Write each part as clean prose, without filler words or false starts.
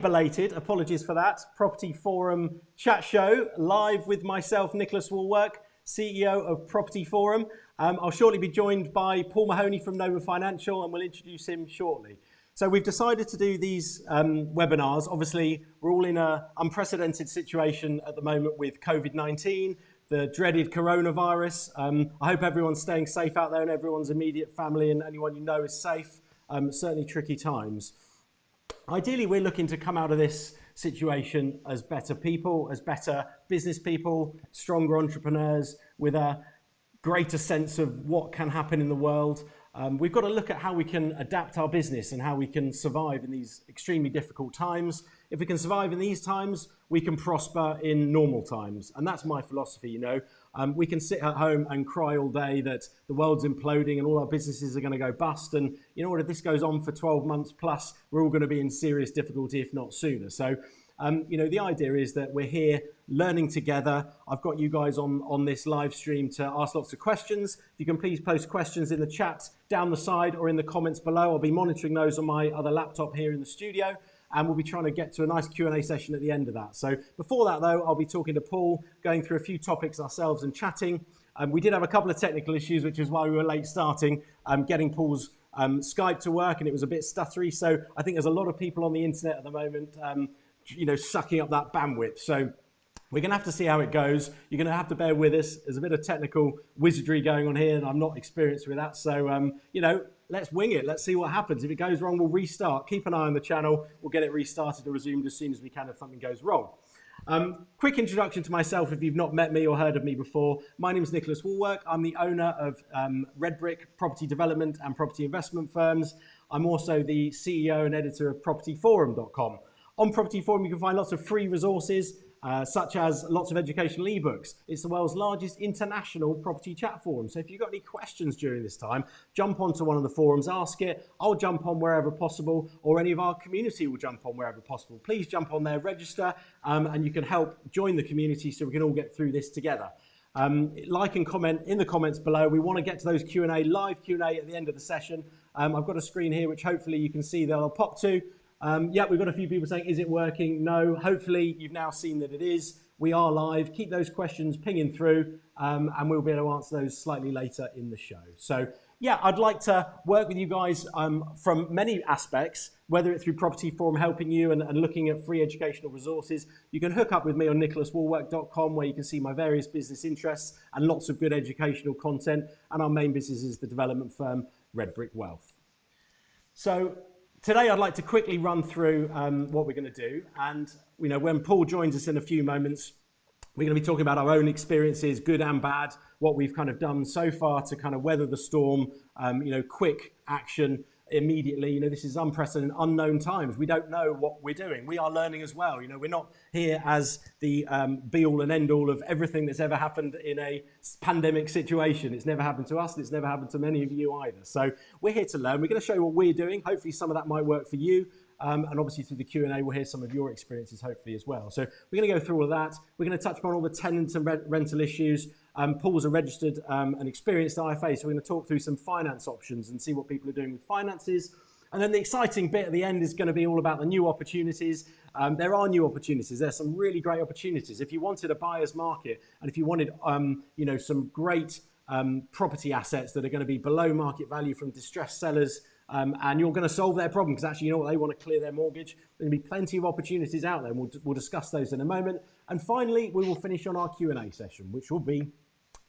Belated, apologies for that. Property Forum chat show live with myself, Nicholas Wallwork, CEO of Property Forum. I'll shortly be joined by Paul Mahoney from Nova Financial, and we'll introduce him shortly. So we've decided to do these webinars. Obviously, we're all in an unprecedented situation at the moment with COVID-19, the dreaded coronavirus. I hope everyone's staying safe out there and everyone's immediate family and anyone you know is safe. Certainly tricky times. Ideally, we're looking to come out of this situation as better people, as better business people, stronger entrepreneurs with a greater sense of what can happen in the world. We've got to look at how we can adapt our business and how we can survive in these extremely difficult times. If we can survive in these times, we can prosper in normal times. And that's my philosophy, you know. We can sit at home and cry all day that the world's imploding and all our businesses are going to go bust. And you know what, if this goes on for 12 months plus, we're all going to be in serious difficulty, if not sooner. So, you know, the idea is that we're here learning together. I've got you guys on this live stream to ask lots of questions. If you can please post questions in the chat down the side or in the comments below. I'll be monitoring those on my other laptop here in the studio. And we'll be trying to get to a nice Q&A session at the end of that. So before that, though, I'll be talking to Paul, going through a few topics ourselves and chatting. We did have a couple of technical issues, which is why we were late starting, getting Paul's Skype to work, and it was a bit stuttery. So I think there's a lot of people on the internet at the moment, you know, sucking up that bandwidth. So we're going to have to see how it goes. You're going to have to bear with us. There's a bit of technical wizardry going on here, and I'm not experienced with that. So, you know, let's wing it. Let's see what happens. If it goes wrong, we'll restart. Keep an eye on the channel. We'll get it restarted or resumed as soon as we can if something goes wrong. Quick introduction to myself if you've not met me or heard of me before. My name is Nicholas Wallwork. I'm the owner of Red Brick Property Development and Property Investment Firms. I'm also the CEO and editor of PropertyForum.com. On Property Forum, you can find lots of free resources, such as lots of educational ebooks. It's the world's largest international property chat forum. So if you've got any questions during this time, jump onto one of the forums, ask it. I'll jump on wherever possible, or any of our community will jump on wherever possible. Please jump on there, register, and you can help join the community so we can all get through this together. Like and comment in the comments below. We want to get to those Q&A, live Q&A at the end of the session. I've got a screen here which hopefully you can see that I'll pop to. Yeah, we've got a few people saying, is it working? No, hopefully you've now seen that it is. We are live. Keep those questions pinging through, and we'll be able to answer those slightly later in the show. So yeah, I'd like to work with you guys from many aspects, whether it's through Property Forum helping you and looking at free educational resources. You can hook up with me on nicholaswallwork.com, where you can see my various business interests and lots of good educational content. And our main business is the development firm, Red Brick Wealth. So today, I'd like to quickly run through what we're going to do. And, you know, when Paul joins us in a few moments, we're going to be talking about our own experiences, good and bad, what we've kind of done so far to kind of weather the storm, you know, quick action immediately. You know, this is unprecedented, unknown times. We don't know what we're doing. We are learning as well. You know, we're not here as the be-all and end-all of everything that's ever happened in a pandemic situation. It's never happened to us, and it's never happened to many of you either. So we're here to learn. We're going to show you what we're doing. Hopefully some of that might work for you. And obviously through the Q&A, we'll hear some of your experiences hopefully as well. So we're going to go through all of that. We're going to touch upon all the tenant and rental issues. Paul's a registered and experienced IFA, so we're going to talk through some finance options and see what people are doing with finances. And then the exciting bit at the end is going to be all about the new opportunities. There are new opportunities. There's some really great opportunities. If you wanted a buyer's market, and if you wanted, you know, some great property assets that are going to be below market value from distressed sellers, and you're going to solve their problem because actually, you know what, they want to clear their mortgage. There's going to be plenty of opportunities out there, and we'll discuss those in a moment. And finally, we will finish on our Q&A session, which will be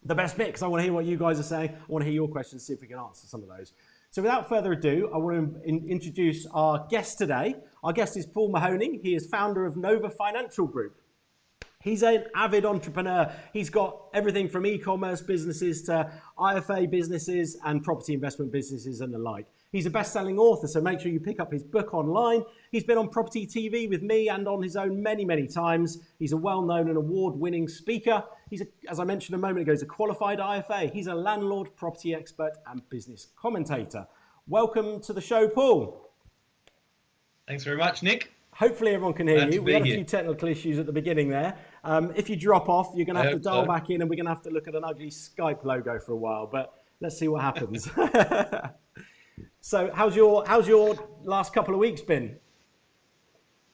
the best bit because I want to hear what you guys are saying. I want to hear your questions, see if we can answer some of those. So without further ado, I want to introduce our guest today. Our guest is Paul Mahoney. He is founder of Nova Financial Group. He's an avid entrepreneur. He's got everything from e-commerce businesses to IFA businesses and property investment businesses and the like. He's a best-selling author, so make sure you pick up his book online. He's been on Property TV with me and on his own many, many times. He's a well-known and award-winning speaker. He's, as I mentioned a moment ago, he's a qualified IFA. He's a landlord, property expert, and business commentator. Welcome to the show, Paul. Thanks very much, Nick. Hopefully everyone can hear you. We had a few technical issues at the beginning there. If you drop off, you're going to have to dial back in and we're going to have to look at an ugly Skype logo for a while, but let's see what happens. So how's your last couple of weeks been?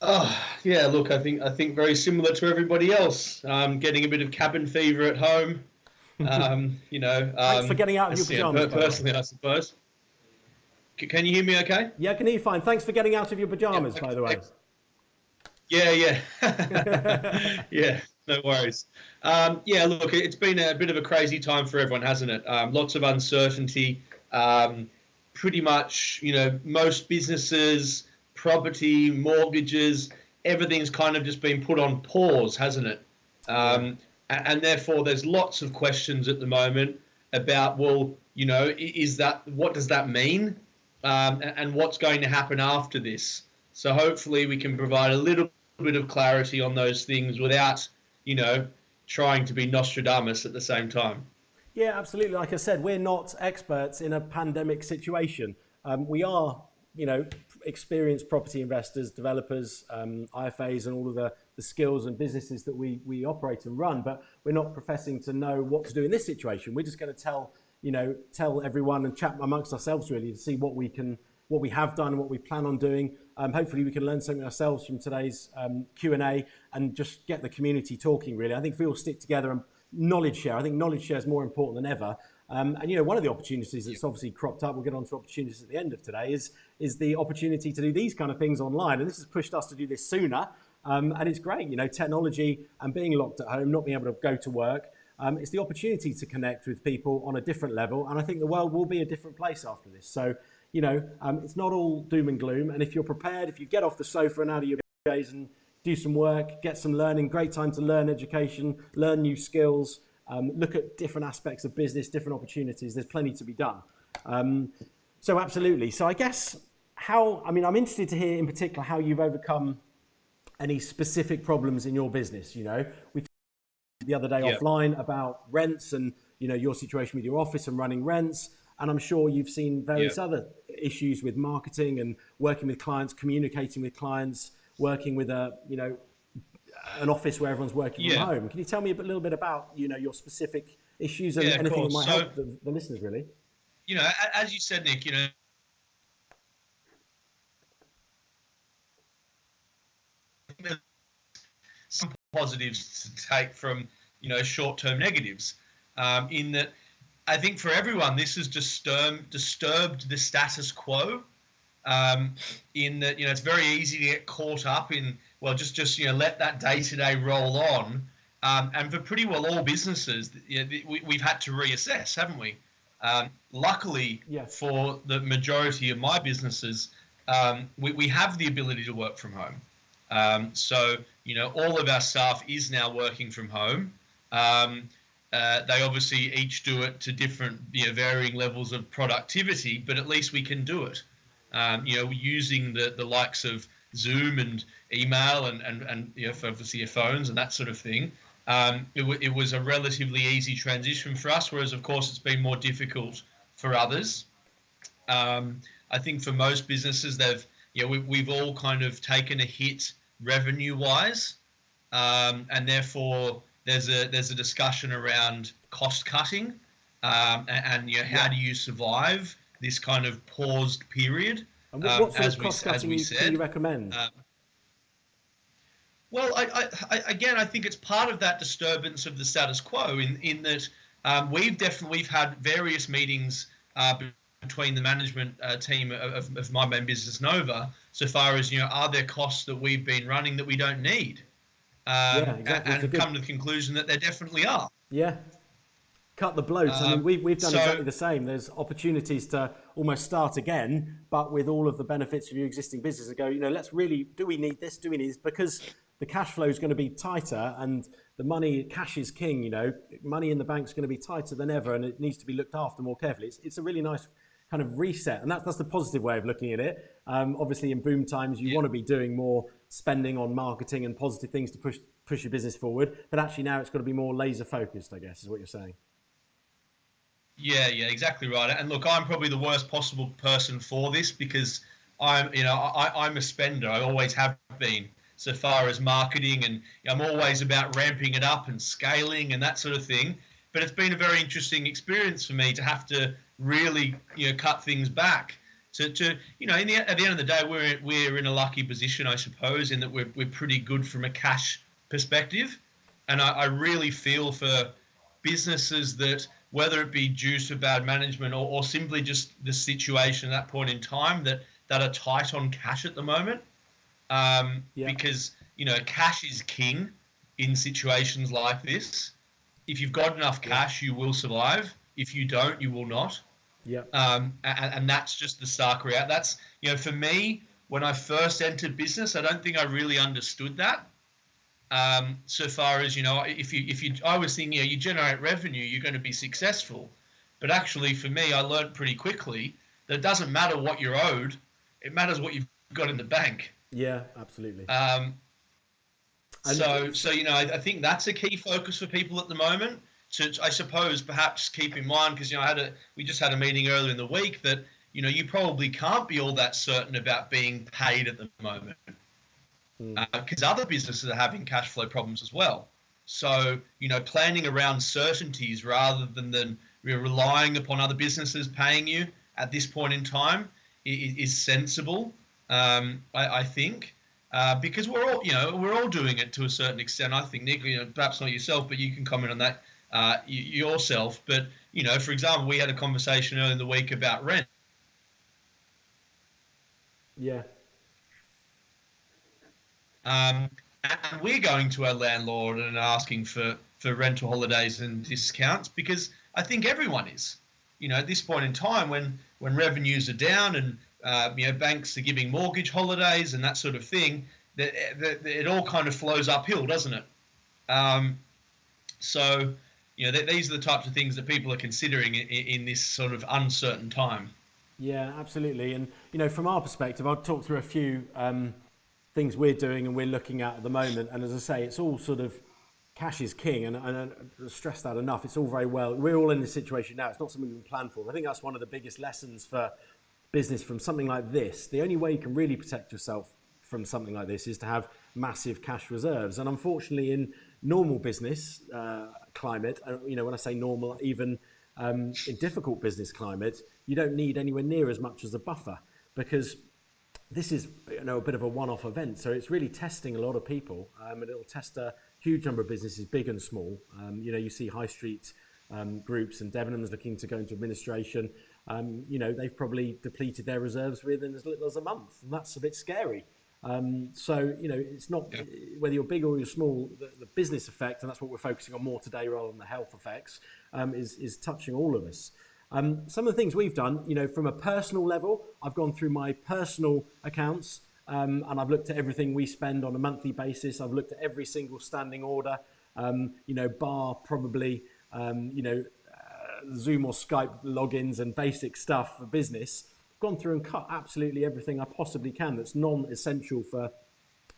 Yeah, look, I think very similar to everybody else. Getting a bit of cabin fever at home. Thanks for getting out of your pajamas, by the way. Personally, I suppose. Can you hear me okay? Yeah, I can hear you fine. Thanks for getting out of your Yeah, pajamas, by the way. yeah, yeah, no worries. Yeah, look, it's been a bit of a crazy time for everyone, hasn't it? Lots of uncertainty. Pretty much, most businesses, property, mortgages, everything's kind of just been put on pause, hasn't it? Yeah. And therefore, there's lots of questions at the moment about, well, is that, what does that mean? And what's going to happen after this? So hopefully we can provide a little bit of clarity on those things without, trying to be Nostradamus at the same time. Yeah, absolutely. Like I said, we're not experts in a pandemic situation. We are, experienced property investors, developers, IFAs, and all of the skills and businesses that we operate and run. But we're not professing to know what to do in this situation. We're just going to tell everyone and chat amongst ourselves really to see what we have done and what we plan on doing. Hopefully we can learn something ourselves from today's Q&A and just get the community talking really. I think if we all stick together and knowledge share, I think knowledge share is more important than ever. And one of the opportunities that's obviously cropped up, we'll get on to opportunities at the end of today, is the opportunity to do these kind of things online. And this has pushed us to do this sooner. And it's great, technology and being locked at home, not being able to go to work. It's the opportunity to connect with people on a different level. And I think the world will be a different place after this. So, it's not all doom and gloom. And if you're prepared, if you get off the sofa and out of your days and do some work, get some learning, great time to learn education, learn new skills, look at different aspects of business, different opportunities. There's plenty to be done. So absolutely. So I guess I'm interested to hear in particular how you've overcome any specific problems in your business. We talked the other day offline about rents and, your situation with your office and running rents. And I'm sure you've seen various other issues with marketing and working with clients, communicating with clients, working with an office where everyone's working from home. Can you tell me a little bit about, your specific issues and anything that might help the listeners really? As you said, Nick, some positives to take from, short-term negatives, in that I think for everyone, this has disturbed the status quo, in that, it's very easy to get caught up in, well, just let that day-to-day roll on. And for pretty well all businesses, we've had to reassess, haven't we? Luckily, for the majority of my businesses, we have the ability to work from home. So, all of our staff is now working from home. They obviously each do it to different, varying levels of productivity, but at least we can do it. Using the likes of Zoom and email and for obviously your phones and that sort of thing. It was a relatively easy transition for us, whereas of course it's been more difficult for others. I think for most businesses, we've all kind of taken a hit revenue-wise, and therefore there's a discussion around cost cutting, and how do you survive this kind of paused period? And what sort of cost cutting can you recommend? Well, I think it's part of that disturbance of the status quo in that we've had various meetings between the management team of my main business, Nova, so far as, are there costs that we've been running that we don't need? Exactly. And come to the conclusion that there definitely are. Yeah. Cut the bloat. We've done exactly the same. There's opportunities to almost start again, but with all of the benefits of your existing business, and go, let's really, do we need this? Do we need this? Because the cash flow is going to be tighter, and cash is king, money in the bank is going to be tighter than ever, and it needs to be looked after more carefully. It's a really nice kind of reset, and that's the positive way of looking at it. Obviously in boom times, you want to be doing more spending on marketing and positive things to push your business forward, but actually now it's got to be more laser focused, I guess, is what you're saying. Yeah, exactly right. And look, I'm probably the worst possible person for this because I'm a spender. I always have been, so far as marketing, and I'm always about ramping it up and scaling and that sort of thing. But it's been a very interesting experience for me to have to really, cut things back to at the end of the day, we're in a lucky position, I suppose, in that we're pretty good from a cash perspective, and I really feel for businesses that, whether it be due to bad management or simply just the situation at that point in time, that are tight on cash at the moment, because cash is king in situations like this. If you've got enough cash, you will survive. If you don't, you will not. Yeah. And that's just the stark reality. That's, for me, when I first entered business, I don't think I really understood that. So far as, I was thinking, you generate revenue, you're going to be successful. But actually, for me, I learned pretty quickly that it doesn't matter what you're owed. It matters what you've got in the bank. Yeah, absolutely. I think that's a key focus for people at the moment. To, I suppose, perhaps keep in mind, because we just had a meeting earlier in the week that you probably can't be all that certain about being paid at the moment, because other businesses are having cash flow problems as well. So planning around certainties rather than relying upon other businesses paying you at this point in time is sensible. I think. Because we're all doing it to a certain extent. I think, Nick, perhaps not yourself, but you can comment on that yourself. But for example, we had a conversation earlier in the week about rent. Yeah. And we're going to our landlord and asking for rental holidays and discounts, because I think everyone is. At this point in time, when revenues are down and banks are giving mortgage holidays and that sort of thing, that it all kind of flows uphill, doesn't it? So these are the types of things that people are considering in this sort of uncertain time. Yeah, absolutely. And from our perspective, I'll talk through a few things we're doing and we're looking at the moment. And as I say, it's all sort of cash is king, and I don't stress that enough. It's all very well. We're all in this situation now. It's not something we can plan for. I think that's one of the biggest lessons for business from something like this. The only way you can really protect yourself from something like this is to have massive cash reserves. And unfortunately, in normal business climate, when I say normal, even in difficult business climate, you don't need anywhere near as much as a buffer, because this is a bit of a one-off event. So it's really testing a lot of people, and it'll test a huge number of businesses, big and small. You see high street groups and Debenhams looking to go into administration. They've probably depleted their reserves within as little as a month, and that's a bit scary. It's not whether you're big or you're small, the business effect, and that's what we're focusing on more today rather than the health effects, is touching all of us. Some of the things we've done, from a personal level, I've gone through my personal accounts, and I've looked at everything we spend on a monthly basis. I've looked at every single standing order, bar probably, Zoom or Skype logins and basic stuff for business. Gone through and cut absolutely everything I possibly can that's non-essential for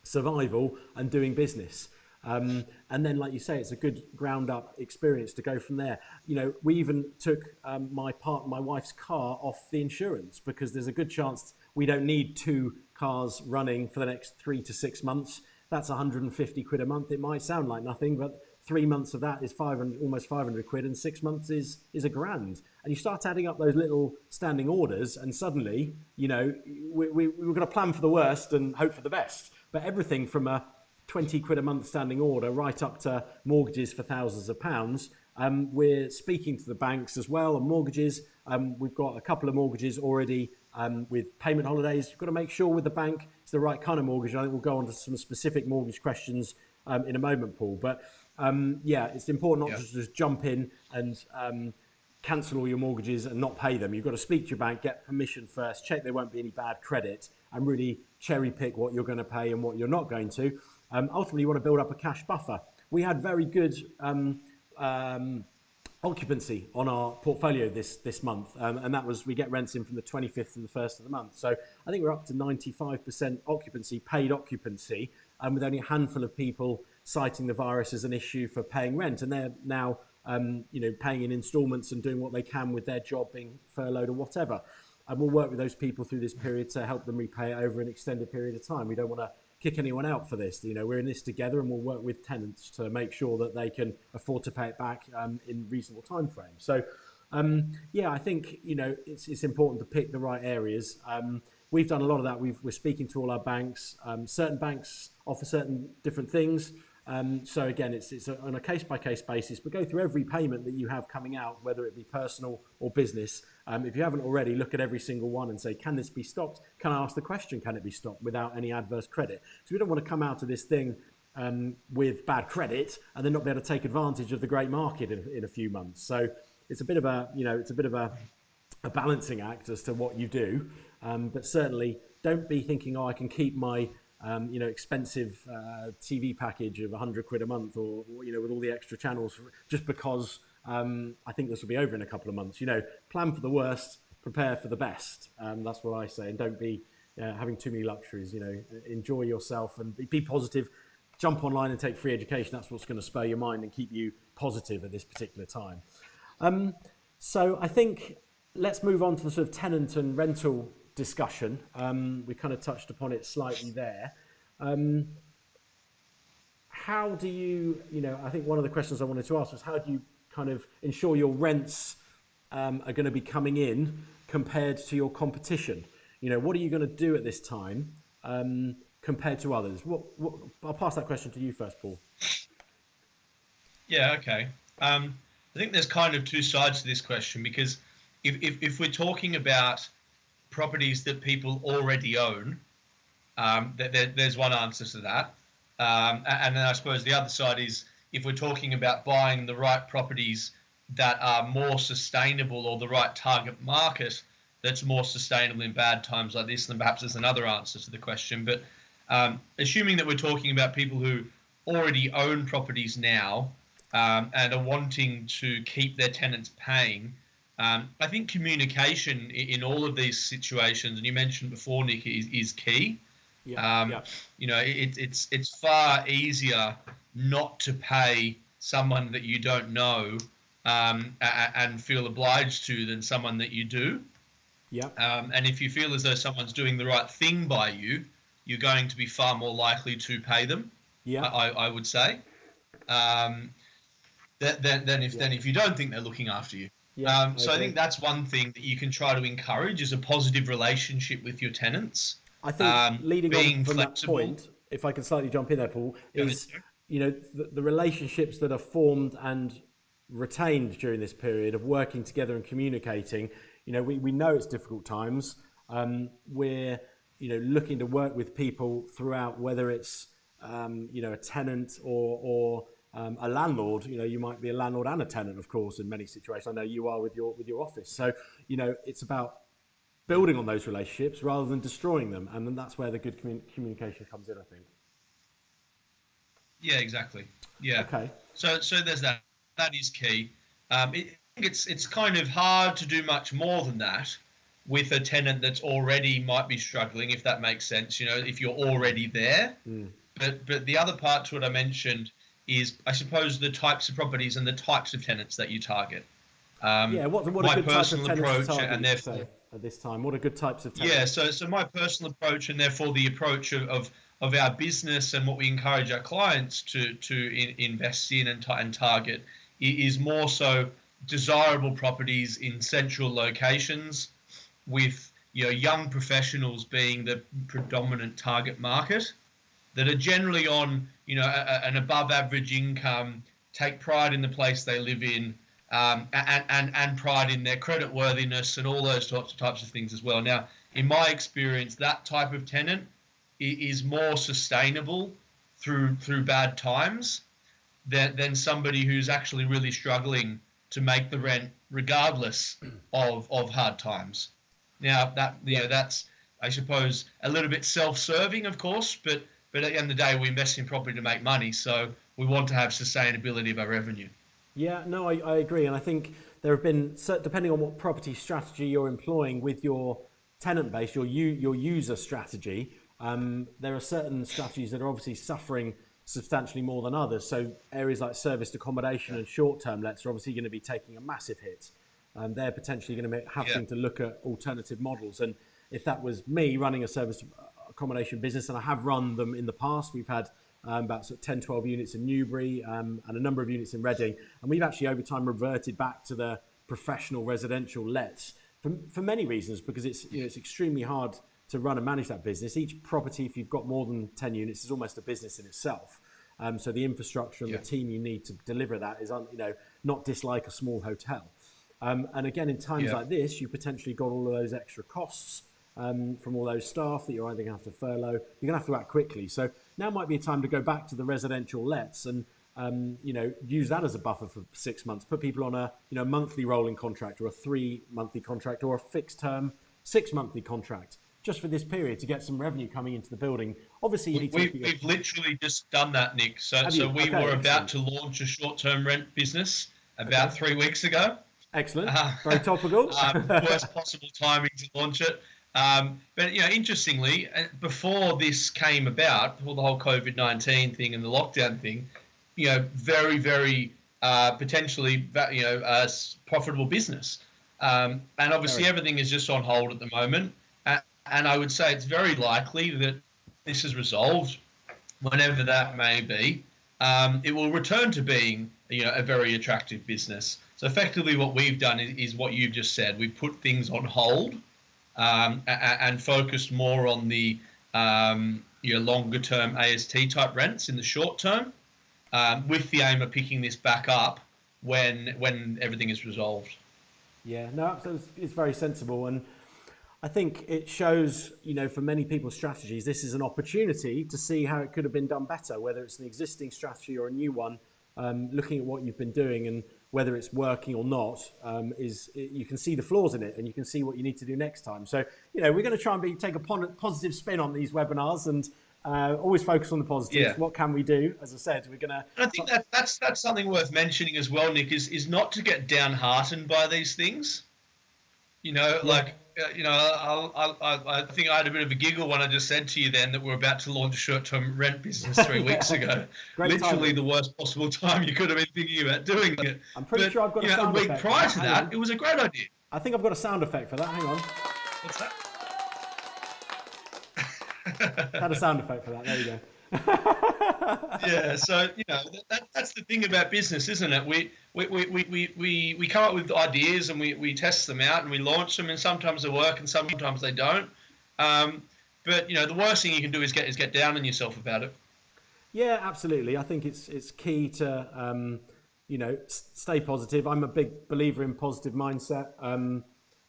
survival and doing business. And then, like you say, it's a good ground-up experience to go from there. We even took my wife's car off the insurance, because there's a good chance we don't need 2 cars running for the next 3 to 6 months. That's 150 quid a month. It might sound like nothing, but 3 months of that is almost 500 quid, and 6 months is £1,000. And you start adding up those little standing orders, and suddenly, we're going to plan for the worst and hope for the best. But everything from a 20 quid a month standing order right up to mortgages for thousands of pounds. We're speaking to the banks as well on mortgages. We've got a couple of mortgages already with payment holidays. You've got to make sure with the bank it's the right kind of mortgage. I think we'll go on to some specific mortgage questions in a moment, Paul. But it's important not to just jump in and cancel all your mortgages and not pay them. You've got to speak to your bank, get permission first, check there won't be any bad credit, and really cherry pick what you're going to pay and what you're not going to. Ultimately, you want to build up a cash buffer. We had very good occupancy on our portfolio this month, and that was, we get rents in from the 25th to the 1st of the month. So I think we're up to 95% occupancy, paid occupancy, with only a handful of people citing the virus as an issue for paying rent, and they're now paying in instalments and doing what they can with their job, being furloughed or whatever. And we'll work with those people through this period to help them repay it over an extended period of time. We don't want to kick anyone out for this. We're in this together, and we'll work with tenants to make sure that they can afford to pay it back in reasonable time frames. So Yeah, I think it's important to pick the right areas. We've done a lot of that. We're speaking to all our banks. Certain banks offer certain different things. So again, it's on a case-by-case basis, but go through every payment that you have coming out, whether it be personal or business. If you haven't already, look at every single one and say, can this be stopped? Can I ask the question, can it be stopped without any adverse credit? So we don't want to come out of this thing with bad credit and then not be able to take advantage of the great market in a few months. So it's a bit of a balancing act as to what you do, but certainly don't be thinking, I can keep my expensive TV package of 100 quid a month, or with all the extra channels, just because I think this will be over in a couple of months. Plan for the worst, prepare for the best. That's what I say, and don't be having too many luxuries. Enjoy yourself and be positive. Jump online and take free education. That's what's going to spur your mind and keep you positive at this particular time. So I think let's move on to the sort of tenant and rental discussion. We kind of touched upon it slightly there. How do you, I think one of the questions I wanted to ask was, how do you kind of ensure your rents are going to be coming in compared to your competition? What are you going to do at this time compared to others? I'll pass that question to you first, Paul. Yeah, okay. I think there's kind of two sides to this question, because if we're talking about properties that people already own, there's one answer to that. And then I suppose the other side is, if we're talking about buying the right properties that are more sustainable, or the right target market that's more sustainable in bad times like this, then perhaps there's another answer to the question. But assuming that we're talking about people who already own properties now and are wanting to keep their tenants paying, I think communication in all of these situations, and you mentioned before, Nick, is key. It's far easier not to pay someone that you don't know and feel obliged to, than someone that you do. And if you feel as though someone's doing the right thing by you, you're going to be far more likely to pay them. I would say. Than if you don't think they're looking after you. So I think that's one thing that you can try to encourage, is a positive relationship with your tenants. I think leading on from flexible. that point, if I can slightly jump in there, Paul, is the relationships that are formed and retained during this period of working together and communicating. We know it's difficult times. We're looking to work with people throughout, whether it's a tenant or a landlord. You might be a landlord and a tenant, of course, in many situations. I know you are with your office. So it's about building on those relationships rather than destroying them, and then that's where the good communication comes in, I think. Yeah, exactly. Yeah. Okay. So there's that. That is key. I think it's kind of hard to do much more than that with a tenant that's already might be struggling, if that makes sense. If you're already there. But the other part to what I mentioned is, I suppose, the types of properties and the types of tenants that you target. What a good type of tenants to target, and therefore, at this time, what are good types of tenants? Yeah, so my personal approach, and therefore the approach of our business and what we encourage our clients to invest in and target, is more so desirable properties in central locations, with young professionals being the predominant target market, that are generally on an above average income, take pride in the place they live in, and pride in their credit worthiness, and all those types of things as well. Now, in my experience, that type of tenant is more sustainable through bad times than somebody who's actually really struggling to make the rent regardless of hard times. Now, that's, I suppose, a little bit self-serving, of course, but at the end of the day, we invest in property to make money, so we want to have sustainability of our revenue. Yeah, no, I agree. And I think there have been, depending on what property strategy you're employing with your tenant base, your user strategy, there are certain strategies that are obviously suffering substantially more than others. So areas like serviced accommodation and short-term lets are obviously going to be taking a massive hit. They're potentially going to having to look at alternative models. And if that was me running a serviced accommodation business, and I have run them in the past, we've had about 10, 12 units in Newbury and a number of units in Reading. And we've actually over time reverted back to the professional residential lets for many reasons, because it's it's extremely hard to run and manage that business. Each property, if you've got more than 10 units, is almost a business in itself. So the infrastructure and the team you need to deliver that is not dislike a small hotel. And again, in times like this, you potentially got all of those extra costs from all those staff that you're either going to have to furlough. You're going to have to act quickly. So now might be a time to go back to the residential lets and use that as a buffer for 6 months. Put people on a monthly rolling contract, or a 3 monthly contract, or a fixed term 6 monthly contract, just for this period to get some revenue coming into the building. Obviously, you need we've literally just done that, Nick. So we were about to launch a short-term rent business about 3 weeks ago. Excellent. Very topical. Worst possible timing to launch it. But interestingly, before this came about, before the whole COVID-19 thing and the lockdown thing, very, very potentially profitable business. And obviously everything is just on hold at the moment. And I would say it's very likely that this is resolved, whenever that may be. It will return to being a very attractive business. So effectively what we've done is what you've just said. We've put things on hold and focused more on the longer term AST type rents in the short term, with the aim of picking this back up when everything is resolved. Yeah, no, it's very sensible. And I think it shows, for many people's strategies, this is an opportunity to see how it could have been done better, whether it's an existing strategy or a new one. Looking at what you've been doing and whether it's working or not, you can see the flaws in it, and you can see what you need to do next time. So, we're going to try and take a positive spin on these webinars, and always focus on the positives. Yeah. What can we do? As I said, we're going to. I think that's something worth mentioning as well, Nick. Is not to get downhearted by these things. I think I had a bit of a giggle when I just said to you then that we're about to launch a short-term rent business 3 weeks ago. Literally the worst possible time you could have been thinking about doing it. I'm pretty sure I've got a sound effect. A week prior to that, it was a great idea. I think I've got a sound effect for that. Hang on. What's that? Had a sound effect for that. There you go. Yeah, so that's the thing about business, isn't it? We come up with ideas and we test them out and we launch them, and sometimes they work and sometimes they don't. But the worst thing you can do is get down on yourself about it. Yeah, absolutely. I think it's key to stay positive. I'm a big believer in positive mindset.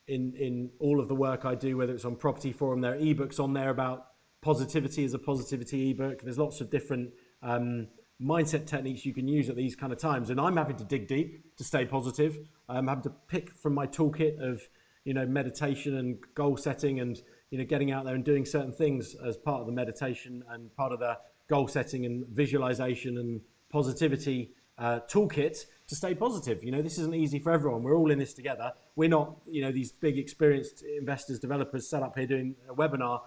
In all of the work I do, whether it's on Property Forum, there are ebooks on there about positivity as a positivity ebook. There's lots of different mindset techniques you can use at these kind of times. And I'm having to dig deep to stay positive. I'm having to pick from my toolkit of, meditation and goal setting and, getting out there and doing certain things as part of the meditation and part of the goal setting and visualization and positivity toolkit to stay positive. This isn't easy for everyone. We're all in this together. We're not, these big experienced investors, developers sat up here doing a webinar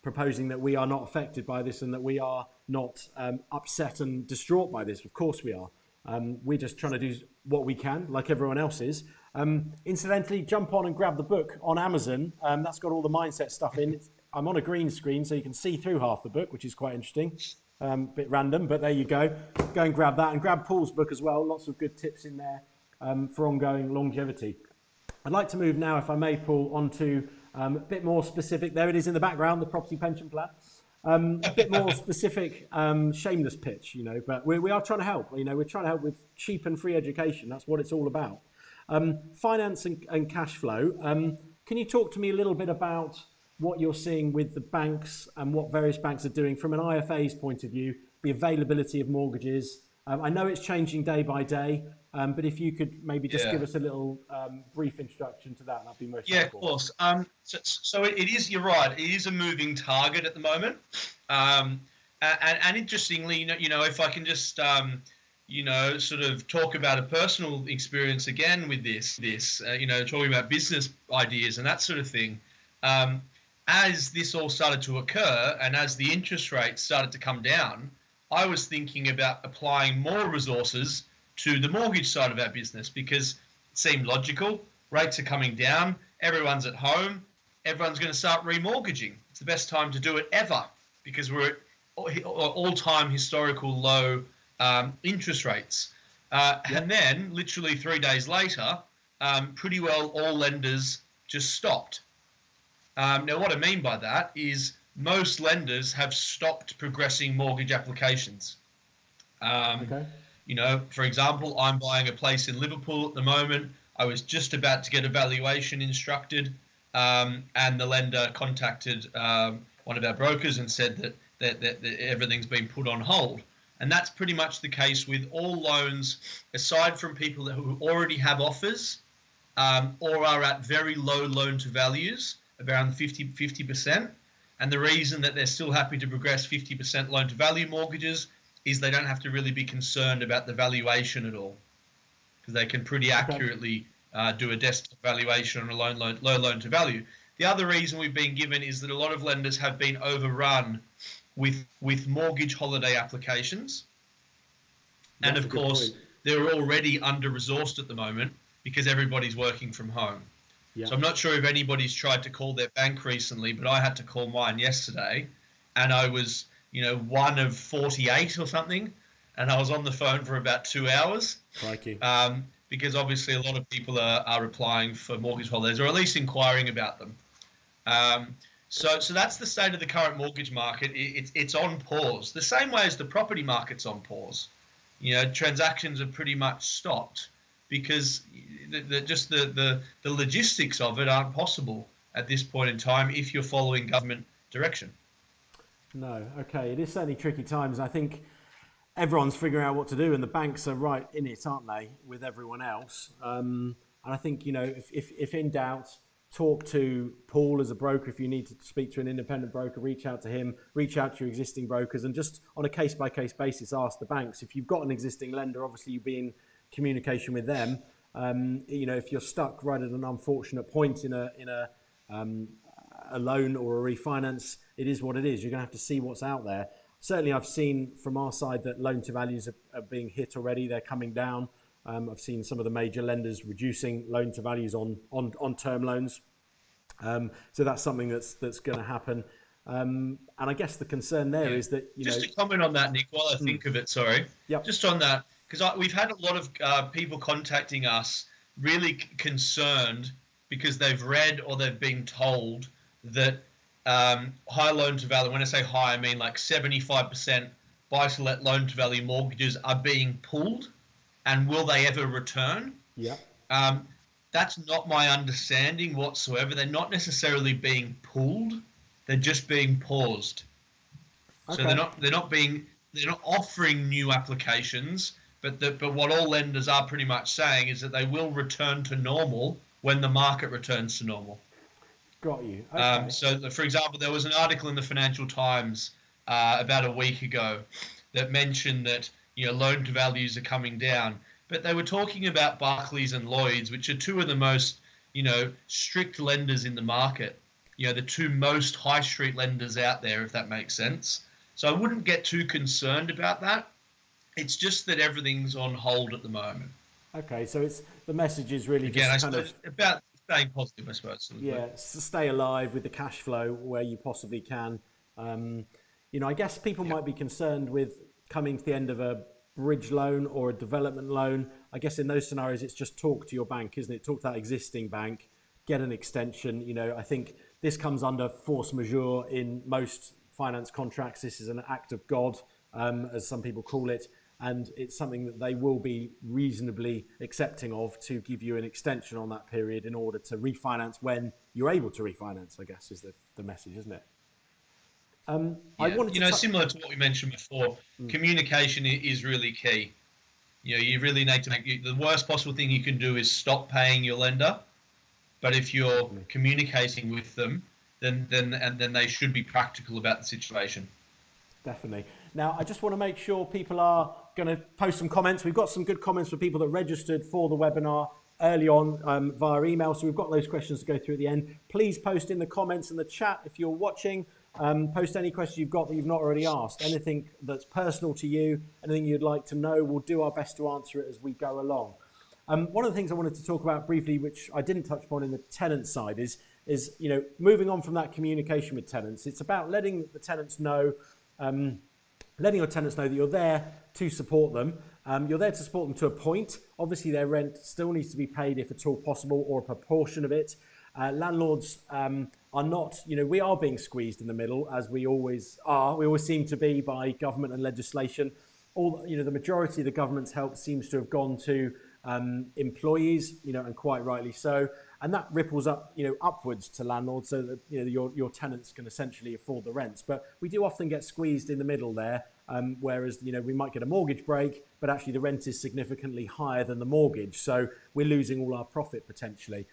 proposing that we are not affected by this and that we are not upset and distraught by this. Of course we are. We're just trying to do what we can, like everyone else is. Incidentally, jump on and grab the book on Amazon. That's got all the mindset stuff in. I'm on a green screen, so you can see through half the book, which is quite interesting. Bit random, but there you go. Go and grab that, and grab Paul's book as well. Lots of good tips in there for ongoing longevity. I'd like to move now, if I may, Paul, onto a bit more specific. There it is in the background, the property pension plan. A bit more specific, shameless pitch, but we are trying to help. We're trying to help with cheap and free education. That's what it's all about. Finance and cash flow. Can you talk to me a little bit about what you're seeing with the banks and what various banks are doing from an IFA's point of view, the availability of mortgages? I know it's changing day by day, but if you could maybe just give us a little brief introduction to that'd be most helpful. Yeah, of course. So it is, you're right, it is a moving target at the moment. And interestingly, if I can just, sort of talk about a personal experience again with this, talking about business ideas and that sort of thing. As this all started to occur and as the interest rates started to come down, I was thinking about applying more resources to the mortgage side of our business because it seemed logical. Rates are coming down. Everyone's at home. Everyone's going to start remortgaging. It's the best time to do it ever because we're at all-time historical low interest rates. And then literally 3 days later, pretty well all lenders just stopped. Now, what I mean by that is most lenders have stopped progressing mortgage applications. Okay. You know, for example, I'm buying a place in Liverpool at the moment. I was just about to get a valuation instructed, and the lender contacted one of our brokers and said that everything's been put on hold. And that's pretty much the case with all loans, aside from people who already have offers or are at very low loan to values, around 50%. And the reason that they're still happy to progress 50% loan to value mortgages is they don't have to really be concerned about the valuation at all, because they can pretty accurately do a desktop valuation on a low loan to value. The other reason we've been given is that a lot of lenders have been overrun with mortgage holiday applications. And of course, they're already under-resourced at the moment because everybody's working from home. Yeah. So I'm not sure if anybody's tried to call their bank recently, but I had to call mine yesterday, and I was, one of 48 or something, and I was on the phone for about 2 hours. Crikey. Because obviously a lot of people are applying for mortgage holidays, or at least inquiring about them. So that's the state of the current mortgage market. It's on pause, the same way as the property market's on pause. Transactions are pretty much stopped because the logistics of it aren't possible at this point in time if you're following government direction. No, okay. It is certainly tricky times. I think everyone's figuring out what to do, and the banks are right in it, aren't they, with everyone else? And I think, if in doubt, talk to Paul as a broker. If you need to speak to an independent broker, reach out to him, reach out to your existing brokers, and just on a case-by-case basis, ask the banks. If you've got an existing lender, obviously you'll be in communication with them. If you're stuck right at an unfortunate point in a loan or a refinance, it is what it is. You're going to have to see what's out there. Certainly, I've seen from our side that loan to values are being hit already. They're coming down. I've seen some of the major lenders reducing loan to values on term loans. So that's something that's going to happen. And I guess the concern there is that, Just to comment on that, Nick, while I think of it, sorry. Yep. Just on that, because we've had a lot of people contacting us really concerned because they've read or they've been told that high loan to value, when I say high, I mean like 75% buy-to-let loan to value mortgages are being pulled, and will they ever return? Yeah. That's not my understanding whatsoever. They're not necessarily being pulled; they're just being paused. Okay. So they're not offering new applications, but what all lenders are pretty much saying is that they will return to normal when the market returns to normal. Got you. Okay. So, for example, there was an article in the Financial Times about a week ago that mentioned that loan to values are coming down, but they were talking about Barclays and Lloyds, which are two of the most strict lenders in the market. The two most high street lenders out there, if that makes sense. So I wouldn't get too concerned about that. It's just that everything's on hold at the moment. Okay, so the message is really about staying positive, I suppose. Yeah, stay alive with the cash flow where you possibly can. I guess people might be concerned with coming to the end of a bridge loan or a development loan. I guess in those scenarios, it's just talk to your bank, isn't it? Talk to that existing bank, get an extension. I think this comes under force majeure in most finance contracts. This is an act of God, as some people call it. And it's something that they will be reasonably accepting of, to give you an extension on that period in order to refinance when you're able to refinance, I guess, is the message, isn't it? I wanted to similar to what we mentioned before, communication is really key. You really need to the worst possible thing you can do is stop paying your lender. But if you're communicating with them, then they should be practical about the situation. Definitely. Now, I just want to make sure people are going to post some comments. We've got some good comments for people that registered for the webinar early on via email. So we've got those questions to go through at the end. Please post in the comments in the chat if you're watching. Post any questions you've got that you've not already asked. Anything that's personal to you, anything you'd like to know, we'll do our best to answer it as we go along. One of the things I wanted to talk about briefly, which I didn't touch upon in the tenant side, is moving on from that communication with tenants. It's about letting the tenants know, letting your tenants know that you're there to support them, You're there to support them to a point. Obviously, their rent still needs to be paid if at all possible, or a proportion of it. Landlords are not, we are being squeezed in the middle, as we always are. We always seem to be by government and legislation. The majority of the government's help seems to have gone to employees, and quite rightly so. And that ripples up, upwards to landlords, so that your tenants can essentially afford the rents. But we do often get squeezed in the middle there, whereas we might get a mortgage break, but actually the rent is significantly higher than the mortgage, so we're losing all our profit potentially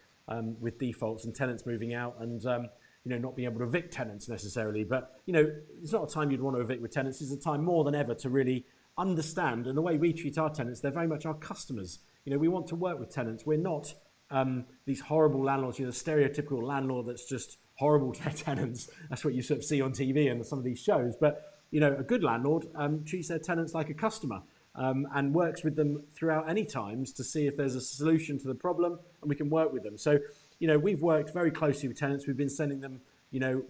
with defaults and tenants moving out and not being able to evict tenants necessarily. But it's not a time you'd want to evict with tenants. It's a time more than ever to really understand, and the way we treat our tenants, they're very much our customers. We want to work with tenants. We're not these horrible landlords, the stereotypical landlord that's just horrible to their tenants. That's what you sort of see on TV and some of these shows. But a good landlord treats their tenants like a customer and works with them throughout any times to see if there's a solution to the problem, and we can work with them. So we've worked very closely with tenants. We've been sending them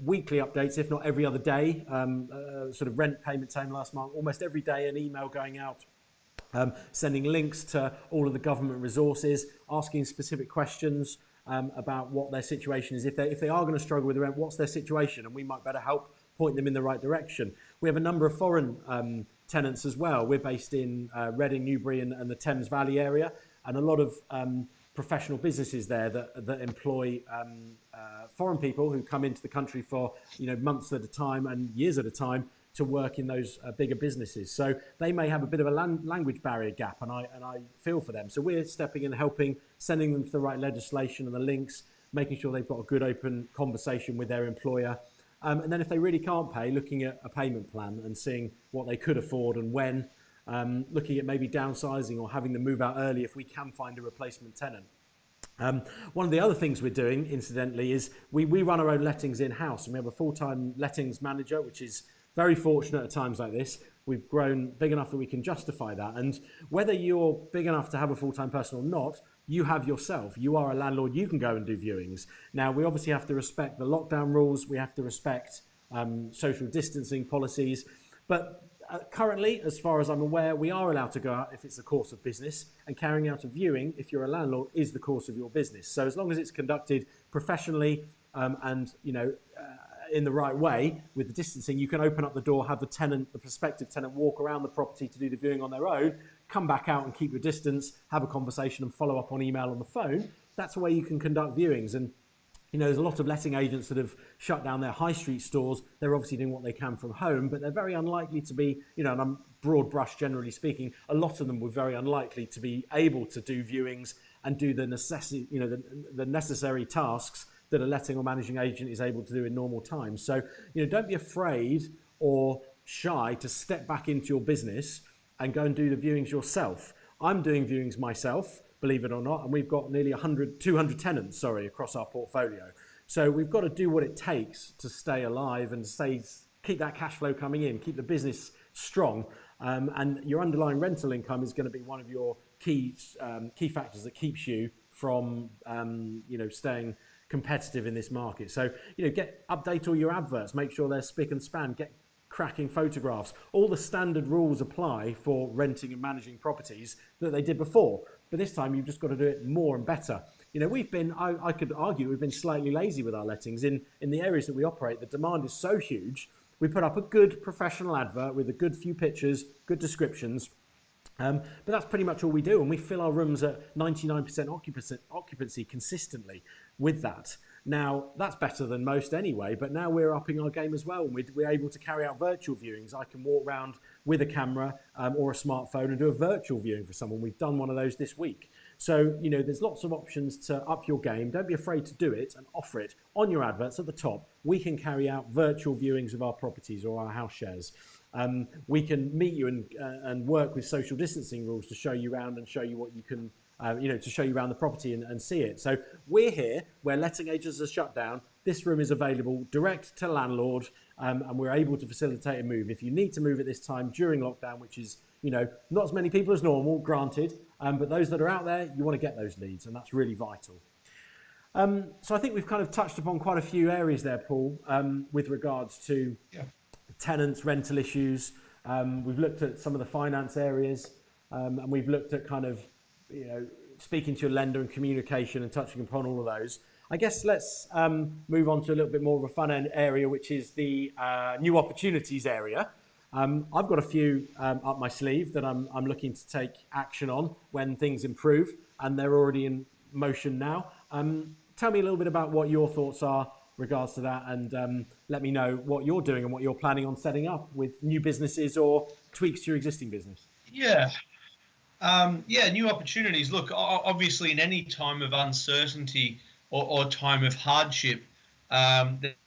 weekly updates, if not every other day, sort of rent payment time last month, almost every day an email going out, sending links to all of the government resources, asking specific questions about what their situation is. If they are going to struggle with the rent, what's their situation? And we might better help point them in the right direction. We have a number of foreign tenants as well. We're based in Reading, Newbury and the Thames Valley area, and a lot of professional businesses there that employ foreign people who come into the country for months at a time and years at a time to work in those bigger businesses. So they may have a bit of a language barrier gap, and I feel for them. So we're stepping in, helping, sending them to the right legislation and the links, making sure they've got a good open conversation with their employer. And then if they really can't pay, looking at a payment plan and seeing what they could afford and when, looking at maybe downsizing or having them move out early if we can find a replacement tenant. One of the other things we're doing, incidentally, is we run our own lettings in-house, and we have a full-time lettings manager, which is very fortunate at times like this. We've grown big enough that we can justify that. And whether you're big enough to have a full-time person or not, you have yourself. You are a landlord. You can go and do viewings. Now, we obviously have to respect the lockdown rules. We have to respect social distancing policies. But currently, as far as I'm aware, we are allowed to go out if it's the course of business, and carrying out a viewing, if you're a landlord, is the course of your business. So as long as it's conducted professionally and in the right way with the distancing, you can open up the door, have the prospective tenant walk around the property to do the viewing on their own, come back out and keep your distance, have a conversation and follow up on email on the phone. That's the way you can conduct viewings. And there's a lot of letting agents that have shut down their high street stores. They're obviously doing what they can from home, but they're very unlikely to be, and I'm broad brush generally speaking, a lot of them were very unlikely to be able to do viewings and do the necessary tasks that a letting or managing agent is able to do in normal times. So, don't be afraid or shy to step back into your business and go and do the viewings yourself. I'm doing viewings myself, believe it or not, and we've got nearly 200 tenants, across our portfolio. So we've got to do what it takes to stay alive and keep that cash flow coming in, keep the business strong, and your underlying rental income is going to be one of your key factors that keeps you from staying competitive in this market. So update all your adverts, make sure they're spick and span, get cracking photographs. All the standard rules apply for renting and managing properties that they did before, but this time you've just got to do it more and better. I could argue we've been slightly lazy with our lettings in the areas that we operate. The demand is so huge. We put up a good professional advert with a good few pictures, good descriptions, but that's pretty much all we do, and we fill our rooms at 99% occupancy consistently with that. Now, that's better than most anyway, but now we're upping our game as well, and we're able to carry out virtual viewings. I can walk around with a camera or a smartphone and do a virtual viewing for someone. We've done one of those this week. So, there's lots of options to up your game. Don't be afraid to do it and offer it on your adverts at the top. We can carry out virtual viewings of our properties or our house shares. We can meet you and work with social distancing rules to show you around and show you what you can, to show you around the property and see it. So we're here where letting agents are shut down. This room is available direct to landlord, and we're able to facilitate a move. If you need to move at this time during lockdown, which is, not as many people as normal, granted, but those that are out there, you want to get those leads, and that's really vital. So I think we've kind of touched upon quite a few areas there, Paul, with regards to tenants, rental issues. We've looked at some of the finance areas. and we've looked at kind of, speaking to your lender and communication and touching upon all of those. I guess let's move on to a little bit more of a fun area, which is the new opportunities area. I've got a few up my sleeve that I'm looking to take action on when things improve, and they're already in motion now. Tell me a little bit about what your thoughts are regards to that, and let me know what you're doing and what you're planning on setting up with new businesses or tweaks to your existing business. Yeah. New opportunities. Look, obviously, in any time of uncertainty or time of hardship,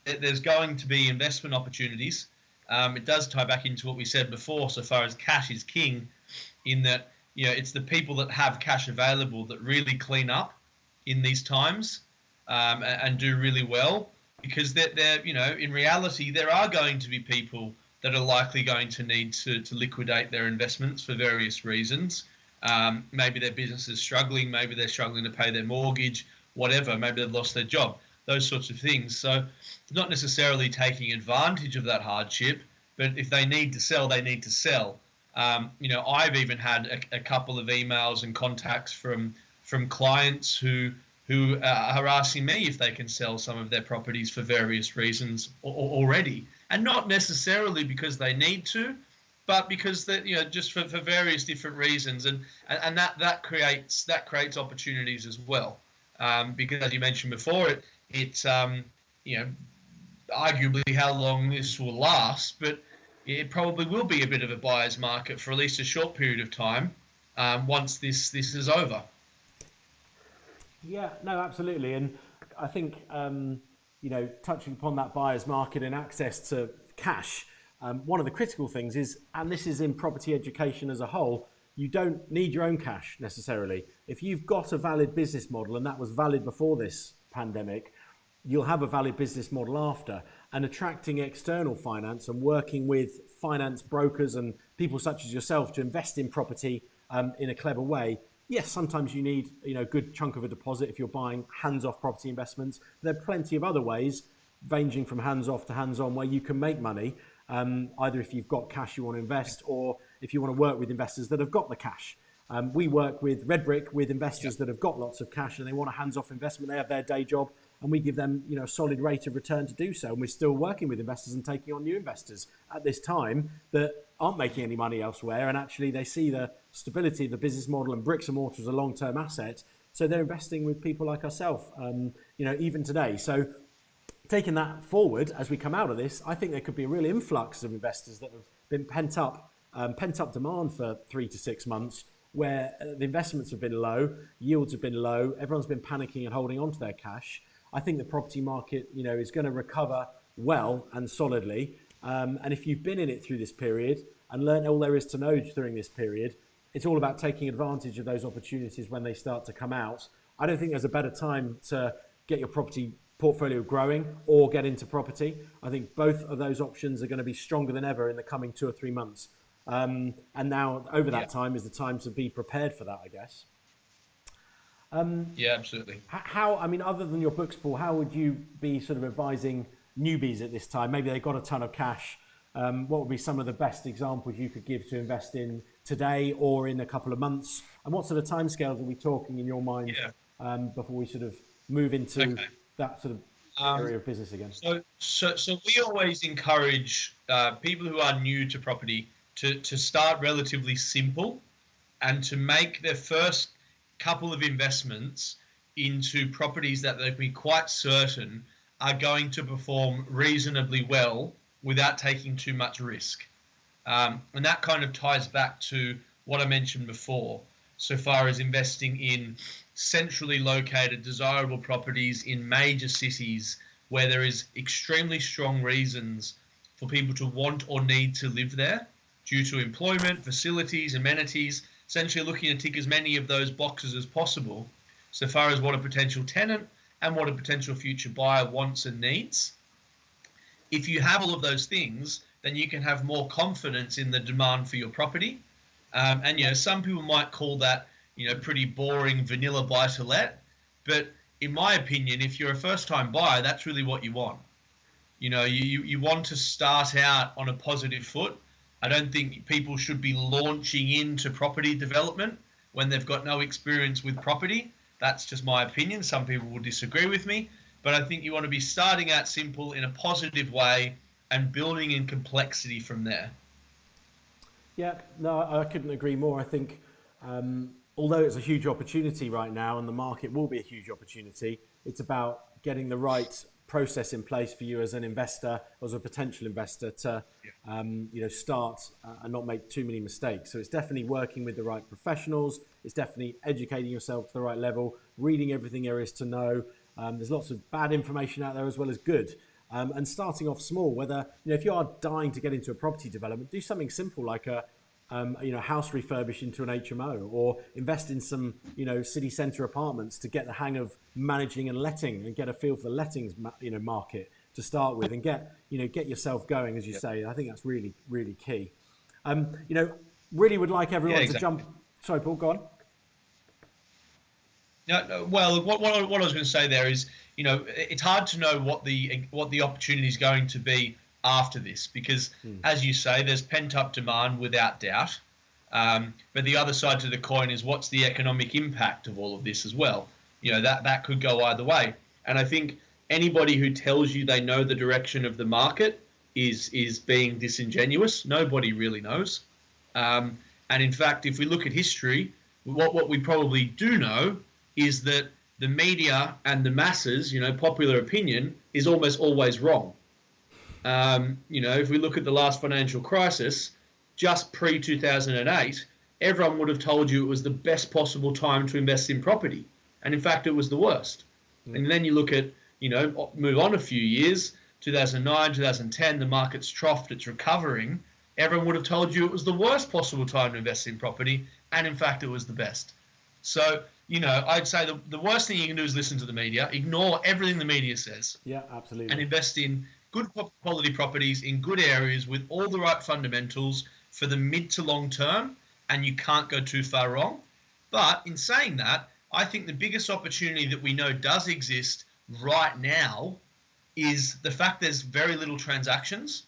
there's going to be investment opportunities. It does tie back into what we said before, so far as cash is king, in that it's the people that have cash available that really clean up in these times and do really well, because they're in reality there are going to be people that are likely going to need to liquidate their investments for various reasons. Maybe their business is struggling, maybe they're struggling to pay their mortgage, whatever, maybe they've lost their job, those sorts of things. So not necessarily taking advantage of that hardship, but if they need to sell, they need to sell. I've even had a couple of emails and contacts from clients who are asking me if they can sell some of their properties for various reasons already, and not necessarily because they need to, but because that just for various different reasons, and that creates opportunities as well, because as you mentioned before, it's arguably how long this will last, but it probably will be a bit of a buyer's market for at least a short period of time once this is over. Yeah, no, absolutely. And I think, touching upon that buyer's market and access to cash, one of the critical things is, and this is in property education as a whole, you don't need your own cash necessarily. If you've got a valid business model, and that was valid before this pandemic, you'll have a valid business model after. And attracting external finance and working with finance brokers and people such as yourself to invest in property in a clever way. Yes, sometimes you need a good chunk of a deposit if you're buying hands-off property investments. There are plenty of other ways, ranging from hands-off to hands-on, where you can make money, either if you've got cash you want to invest, or if you want to work with investors that have got the cash. We work with Red Brick with investors that have got lots of cash and they want a hands-off investment. They have their day job, and we give them a solid rate of return to do so. And we're still working with investors and taking on new investors at this time that aren't making any money elsewhere, and actually they see the stability of the business model and bricks and mortar as a long-term asset. So they're investing with people like ourselves, even today. So taking that forward as we come out of this, I think there could be a real influx of investors that have been pent up demand for 3 to 6 months, where the investments have been low, yields have been low, everyone's been panicking and holding on to their cash. I think the property market, is going to recover well and solidly. And if you've been in it through this period and learned all there is to know during this period, it's all about taking advantage of those opportunities when they start to come out. I don't think there's a better time to get your property portfolio growing or get into property. I think both of those options are going to be stronger than ever in the coming 2 or 3 months. And now over that time is the time to be prepared for that, I guess. Yeah, absolutely. Other than your books, Paul, how would you be sort of advising newbies at this time? Maybe they've got a ton of cash. What would be some of the best examples you could give to invest in today or in a couple of months? And what sort of timescales are we talking in your mind before we sort of move into that sort of area of business again? So we always encourage people who are new to property to start relatively simple and to make their first couple of investments into properties that they'll be quite certain are going to perform reasonably well without taking too much risk. And that kind of ties back to what I mentioned before, so far as investing in centrally located, desirable properties in major cities where there is extremely strong reasons for people to want or need to live there due to employment, facilities, amenities, essentially looking to tick as many of those boxes as possible, so far as what a potential tenant and what a potential future buyer wants and needs. If you have all of those things, then you can have more confidence in the demand for your property. And some people might call that pretty boring vanilla buy to let, but in my opinion, if you're a first-time buyer, that's really what you want. You want to start out on a positive foot I don't think people should be launching into property development when they've got no experience with property. That's just my opinion. Some people will disagree with me, but I think you want to be starting out simple in a positive way and building in complexity from there. Yeah, no, I couldn't agree more. I think although it's a huge opportunity right now and the market will be a huge opportunity, it's about getting the right process in place for you as an investor, as a potential investor to start and not make too many mistakes. So it's definitely working with the right professionals. It's definitely educating yourself to the right level, reading everything there is to know. There's lots of bad information out there as well as good. And starting off small, whether, if you are dying to get into a property development, do something simple like a house refurbish into an HMO, or invest in some, city centre apartments to get the hang of managing and letting and get a feel for the lettings, market to start with, and get yourself going, as you say. I think that's really, really key. Really would like everyone to jump. Sorry, Paul, go on. No, well, what I was going to say there is, it's hard to know what the opportunity is going to be after this, because as you say, there's pent up demand without doubt. But the other side to the coin is, what's the economic impact of all of this as well? That could go either way. And I think anybody who tells you they know the direction of the market is being disingenuous. Nobody really knows. And in fact, if we look at history, what we probably do know is that the media and the masses, popular opinion is almost always wrong. If we look at the last financial crisis, just pre-2008, everyone would have told you it was the best possible time to invest in property. And in fact, it was the worst. And then you look at, move on a few years, 2009, 2010, the market's troughed, it's recovering. Everyone would have told you it was the worst possible time to invest in property. And in fact, it was the best. So, I'd say the worst thing you can do is listen to the media, ignore everything the media says. Yeah, absolutely. And invest in good quality properties in good areas with all the right fundamentals for the mid to long term, and you can't go too far wrong. But in saying that, I think the biggest opportunity that we know does exist right now is the fact there's very little transactions.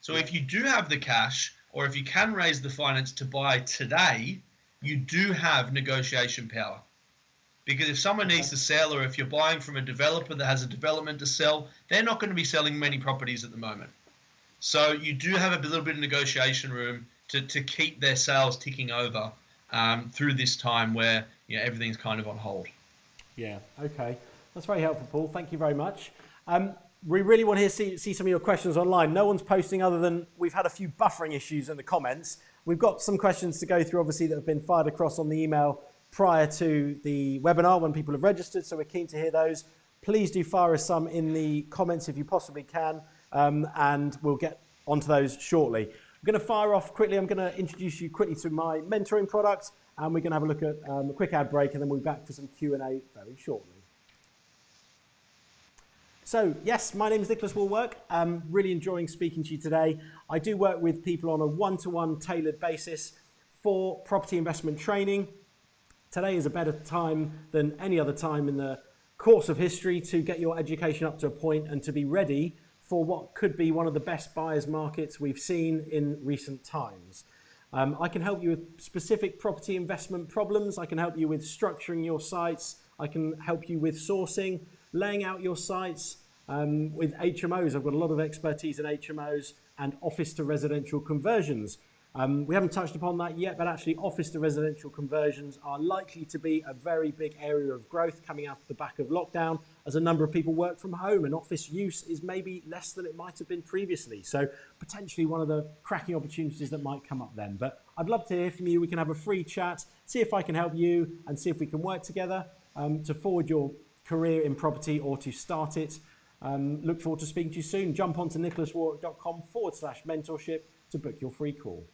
So if you do have the cash, or if you can raise the finance to buy today, you do have negotiation power. Because if someone needs to sell, or if you're buying from a developer that has a development to sell, they're not going to be selling many properties at the moment. So you do have a little bit of negotiation room to keep their sales ticking over through this time where everything's kind of on hold. Yeah, okay. That's very helpful, Paul. Thank you very much. We really want to see some of your questions online. No one's posting, other than we've had a few buffering issues in the comments. We've got some questions to go through, obviously, that have been fired across on the email prior to the webinar when people have registered, so we're keen to hear those. Please do fire us some in the comments if you possibly can, and we'll get onto those shortly. I'm going to fire off quickly. I'm going to introduce you quickly to my mentoring product, and we're going to have a look at a quick ad break, and then we'll be back for some Q&A very shortly. So yes, my name is Nicholas Wallwork. I'm really enjoying speaking to you today. I do work with people on a one-to-one tailored basis for property investment training. Today is a better time than any other time in the course of history to get your education up to a point and to be ready for what could be one of the best buyers markets we've seen in recent times. I can help you with specific property investment problems. I can help you with structuring your sites. I can help you with sourcing, laying out your sites. With HMOs, I've got a lot of expertise in HMOs and office to residential conversions. We haven't touched upon that yet, but actually office to residential conversions are likely to be a very big area of growth coming out of the back of lockdown, as a number of people work from home and office use is maybe less than it might have been previously. So potentially one of the cracking opportunities that might come up then. But I'd love to hear from you. We can have a free chat, see if I can help you and see if we can work together to forward your career in property or to start it. Look forward to speaking to you soon. Jump onto nicholaswalk.com/mentorship to book your free call.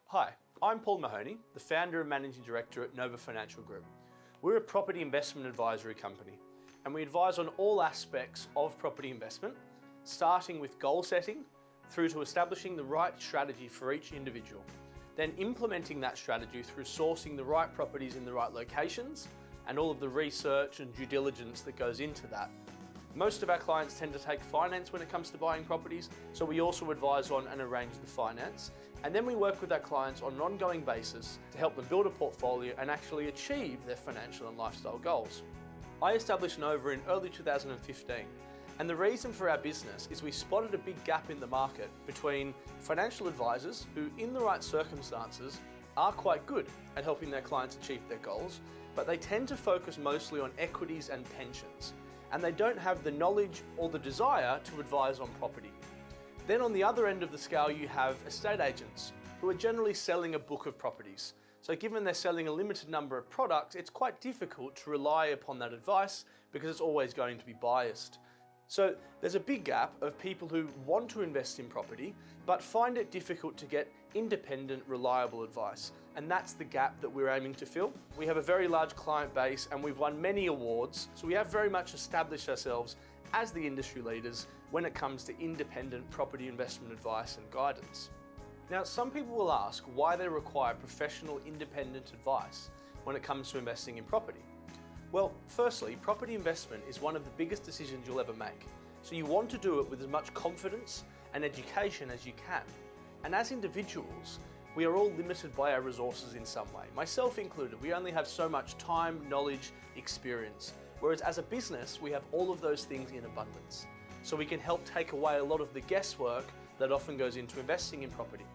Hi, I'm Paul Mahoney, the founder and managing director at Nova Financial Group. We're a property investment advisory company, and we advise on all aspects of property investment, starting with goal setting through to establishing the right strategy for each individual. then implementing that strategy through sourcing the right properties in the right locations and all of the research and due diligence that goes into that. Most of our clients tend to take finance when it comes to buying properties, so we also advise on and arrange the finance. And then we work with our clients on an ongoing basis to help them build a portfolio and actually achieve their financial and lifestyle goals. I established Nova in early 2015, and the reason for our business is we spotted a big gap in the market between financial advisors who, in the right circumstances, are quite good at helping their clients achieve their goals, but they tend to focus mostly on equities and pensions, and they don't have the knowledge or the desire to advise on property. Then on the other end of the scale, you have estate agents who are generally selling a book of properties. So given they're selling a limited number of products, it's quite difficult to rely upon that advice because it's always going to be biased. So there's a big gap of people who want to invest in property, but find it difficult to get independent, reliable advice. And that's the gap that we're aiming to fill. We have a very large client base and we've won many awards. So we have very much established ourselves as the industry leaders when it comes to independent property investment advice and guidance. Now, some people will ask why they require professional independent advice when it comes to investing in property. Well, firstly, property investment is one of the biggest decisions you'll ever make. So you want to do it with as much confidence and education as you can. And as individuals, we are all limited by our resources in some way, myself included. We only have so much time, knowledge, experience. Whereas as a business, we have all of those things in abundance. So we can help take away a lot of the guesswork that often goes into investing in property.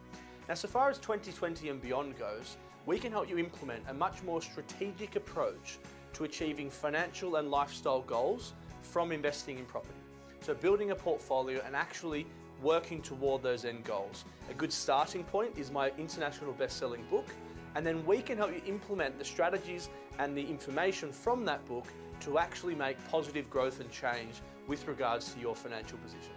Now, so far as 2020 and beyond goes, we can help you implement a much more strategic approach to achieving financial and lifestyle goals from investing in property. So building a portfolio and actually working toward those end goals. A good starting point is my international best-selling book, and then we can help you implement the strategies and the information from that book to actually make positive growth and change with regards to your financial position.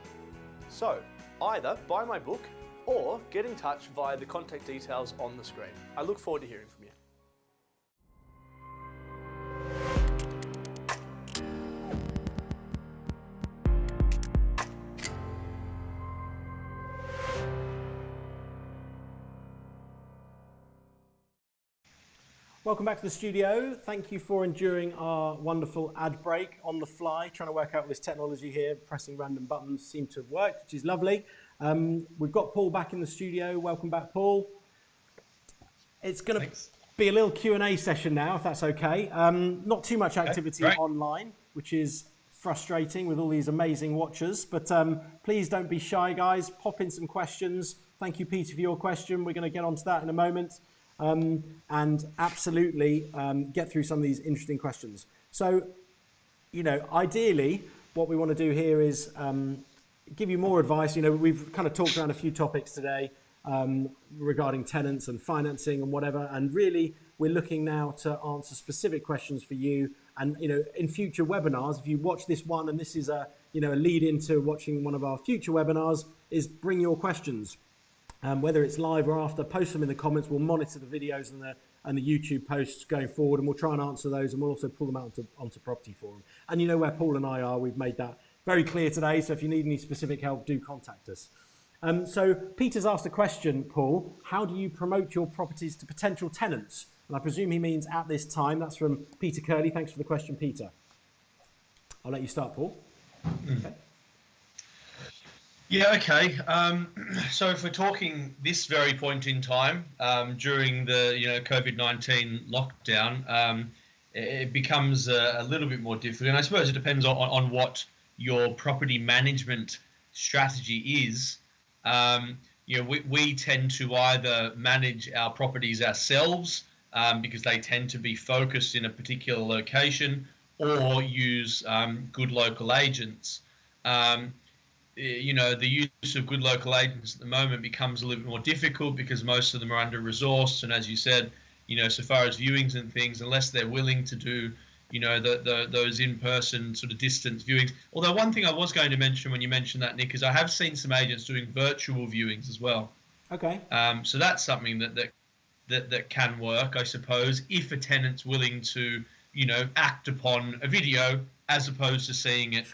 So either buy my book or get in touch via the contact details on the screen. I look forward to hearing from you. Welcome back to the studio. Thank you for enduring our wonderful ad break on the fly, trying to work out this technology here. Pressing random buttons seem to have worked, which is lovely. We've got Paul back in the studio. Welcome back, Paul. It's going to be a little Q&A session now, if that's okay. Not too much activity online, which is frustrating with all these amazing watchers. But please don't be shy, guys. Pop in some questions. Thank you, Peter, for your question. We're going to get onto that in a moment. And absolutely get through some of these interesting questions. So, you know, ideally, what we want to do here is give you more advice. You know, we've kind of talked around a few topics today regarding tenants and financing and whatever. And really, we're looking now to answer specific questions for you. And, you know, in future webinars, if you watch this one, and this is a, you know, a lead into watching one of our future webinars, is bring your questions. Whether it's live or after, post them in the comments. We'll monitor the videos and the YouTube posts going forward, and we'll try and answer those, and we'll also pull them out onto Property Forum. And you know where Paul and I are. We've made that very clear today, so if you need any specific help, do contact us. So Peter's asked a question, Paul. How do you promote your properties to potential tenants? And I presume he means at this time. That's from Peter Curley. Thanks for the question, Peter. I'll let you start, Paul. Okay. Yeah, okay. So if we're talking this very point in time, during the COVID-19 lockdown, it becomes a little bit more difficult. And I suppose it depends on what your property management strategy is. We tend to either manage our properties ourselves because they tend to be focused in a particular location, or use good local agents. The use of good local agents at the moment becomes a little bit more difficult because most of them are under-resourced. And as you said, so far as viewings and things, unless they're willing to do, those in-person sort of distance viewings. Although one thing I was going to mention when you mentioned that, Nick, is I have seen some agents doing virtual viewings as well. Okay. So that's something that can work, I suppose, if a tenant's willing to, act upon a video as opposed to seeing it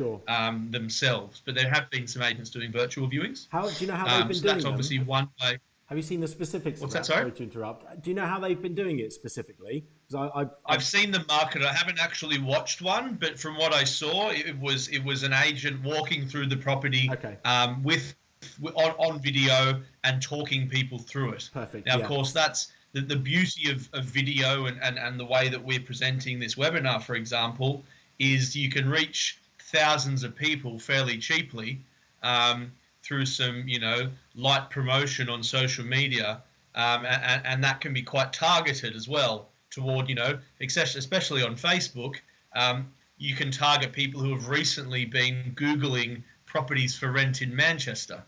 themselves. But there have been some agents doing virtual viewings. Do you know how they've been doing that's obviously them? one way. Have you seen the specifics What's of that, sorry? Sorry to interrupt. Do you know how they've been doing it specifically? 'Cause I've seen the market. I haven't actually watched one, but from what I saw, it was an agent walking through the property Okay. On video and talking people through it. Perfect. Now, yeah. of course, that's the beauty of video and the way that we're presenting this webinar, for example, is you can reach thousands of people fairly cheaply through some, light promotion on social media, and that can be quite targeted as well toward, especially on Facebook. You can target people who have recently been Googling properties for rent in Manchester.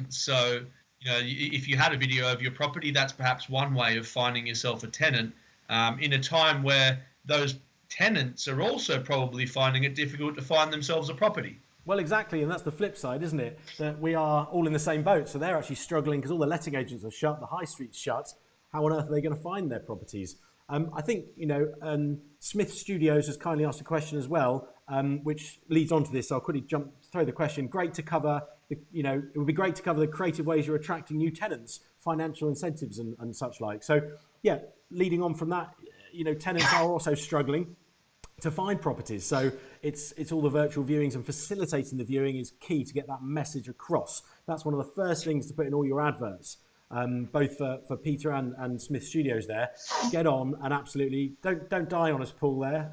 So, if you had a video of your property, that's perhaps one way of finding yourself a tenant in a time where those tenants are also probably finding it difficult to find themselves a property. Well, exactly, and that's the flip side, isn't it? That we are all in the same boat. So they're actually struggling because all the letting agents are shut, the high street's shut. How on earth are they going to find their properties? I think, Smith Studios has kindly asked a question as well, which leads on to this. So I'll quickly throw the question. Great to cover, it would be great to cover the creative ways you're attracting new tenants, financial incentives and such like. So, yeah, leading on from that, tenants are also struggling to find properties. So it's all the virtual viewings, and facilitating the viewing is key to get that message across. That's one of the first things to put in all your adverts. Both for Peter and Smith Studios there. Get on and absolutely don't die on us, Paul, there.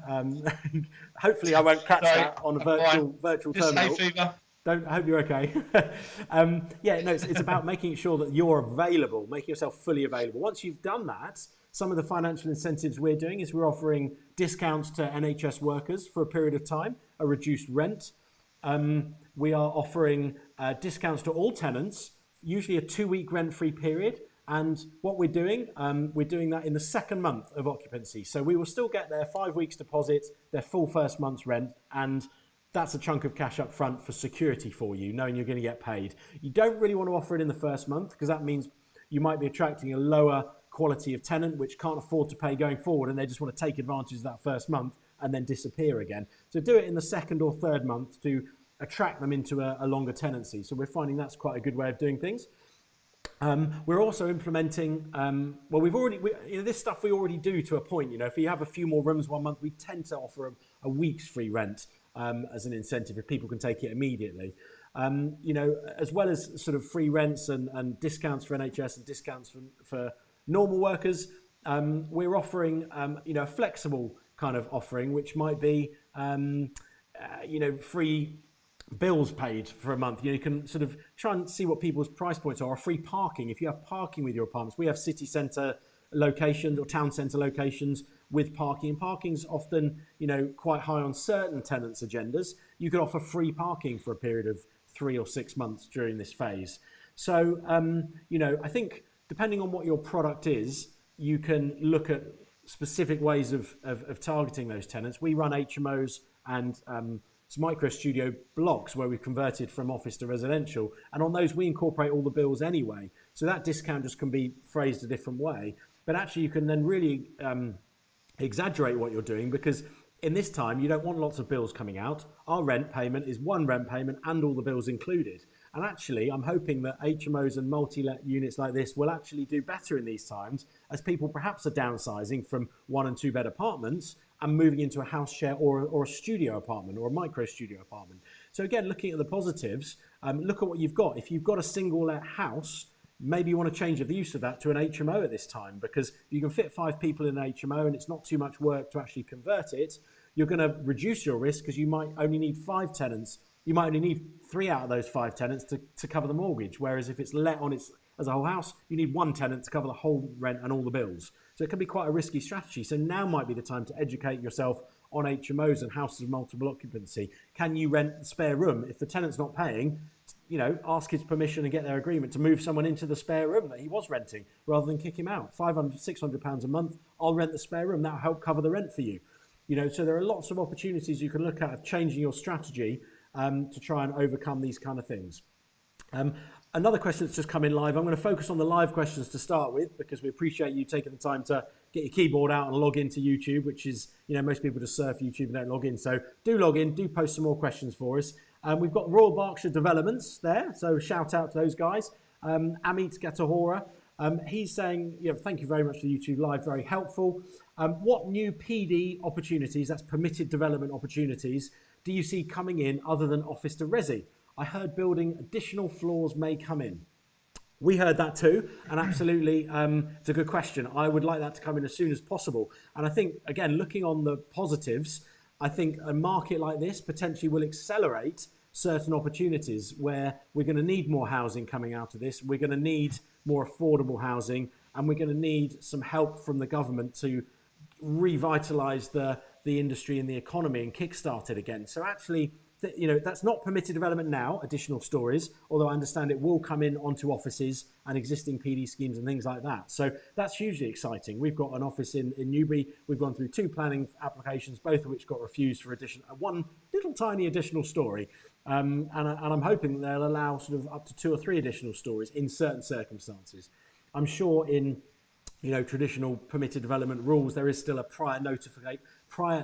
Hopefully I won't catch that on a virtual Just terminal. hay fever. I hope you're okay. It's about making sure that you're available, making yourself fully available. Once you've done that, some of the financial incentives we're doing is we're offering discounts to NHS workers for a period of time, a reduced rent. We are offering discounts to all tenants, usually a 2-week rent-free period. And what we're doing that in the second month of occupancy. So we will still get their 5 weeks deposit, their full first month's rent, and that's a chunk of cash up front for security for you, knowing you're going to get paid. You don't really want to offer it in the first month because that means you might be attracting a lower quality of tenant which can't afford to pay going forward, and they just want to take advantage of that first month and then disappear again. So do it in the second or third month to attract them into a longer tenancy. So we're finding that's quite a good way of doing things. We're also implementing, this stuff we already do to a point. If you have a few more rooms 1 month, we tend to offer a week's free rent as an incentive if people can take it immediately. As well as sort of free rents and discounts for NHS and discounts for normal workers, we're offering, a flexible kind of offering, which might be, free bills paid for a month. You can sort of try and see what people's price points are. Free parking. If you have parking with your apartments, we have city centre locations or town centre locations with parking. And parking's often, quite high on certain tenants' agendas. You could offer free parking for a period of 3 or 6 months during this phase. So, I think depending on what your product is, you can look at specific ways of targeting those tenants. We run HMOs and micro studio blocks where we've converted from office to residential, and on those we incorporate all the bills anyway, so that discount just can be phrased a different way, but actually you can then really exaggerate what you're doing, because in this time you don't want lots of bills coming out. Our rent payment is one rent payment and all the bills included, and actually I'm hoping that HMOs and multi-let units like this will actually do better in these times, as people perhaps are downsizing from 1 and 2 bed apartments and moving into a house share or a studio apartment or a micro studio apartment. So again, looking at the positives, look at what you've got. If you've got a single let house, maybe you want to change the use of that to an HMO at this time, because if you can fit 5 people in an HMO and it's not too much work to actually convert it, you're going to reduce your risk because you might only need 5 tenants. You might only need 3 out of those 5 tenants to cover the mortgage. Whereas if it's let on its as a whole house, you need 1 tenant to cover the whole rent and all the bills. So it can be quite a risky strategy. So now might be the time to educate yourself on HMOs and houses of multiple occupancy. Can you rent a spare room? If the tenant's not paying, ask his permission and get their agreement to move someone into the spare room that he was renting, rather than kick him out. £500, £600 a month, I'll rent the spare room. That'll help cover the rent for you. So there are lots of opportunities you can look at of changing your strategy to try and overcome these kind of things. Another question that's just come in live. I'm going to focus on the live questions to start with, because we appreciate you taking the time to get your keyboard out and log into YouTube, which is, most people just surf YouTube and don't log in. So do log in, do post some more questions for us. We've got Royal Berkshire Developments there, so shout out to those guys. Amit Gatahora. He's saying, thank you very much for the YouTube Live, very helpful. What new PD opportunities, that's permitted development opportunities, do you see coming in other than office to resi? I heard building additional floors may come in. We heard that too, and absolutely, it's a good question. I would like that to come in as soon as possible. And I think, again, looking on the positives, I think a market like this potentially will accelerate certain opportunities where we're going to need more housing coming out of this. We're going to need more affordable housing, and we're going to need some help from the government to revitalise the industry and the economy and kickstart it again. So actually, that's not permitted development now, additional stories, although I understand it will come in onto offices and existing PD schemes and things like that. So that's hugely exciting. We've got an office in Newbury. We've gone through 2 planning applications, both of which got refused for one little tiny additional story. And I'm hoping they'll allow sort of up to 2 or 3 additional stories in certain circumstances. I'm sure in traditional permitted development rules, there is still a prior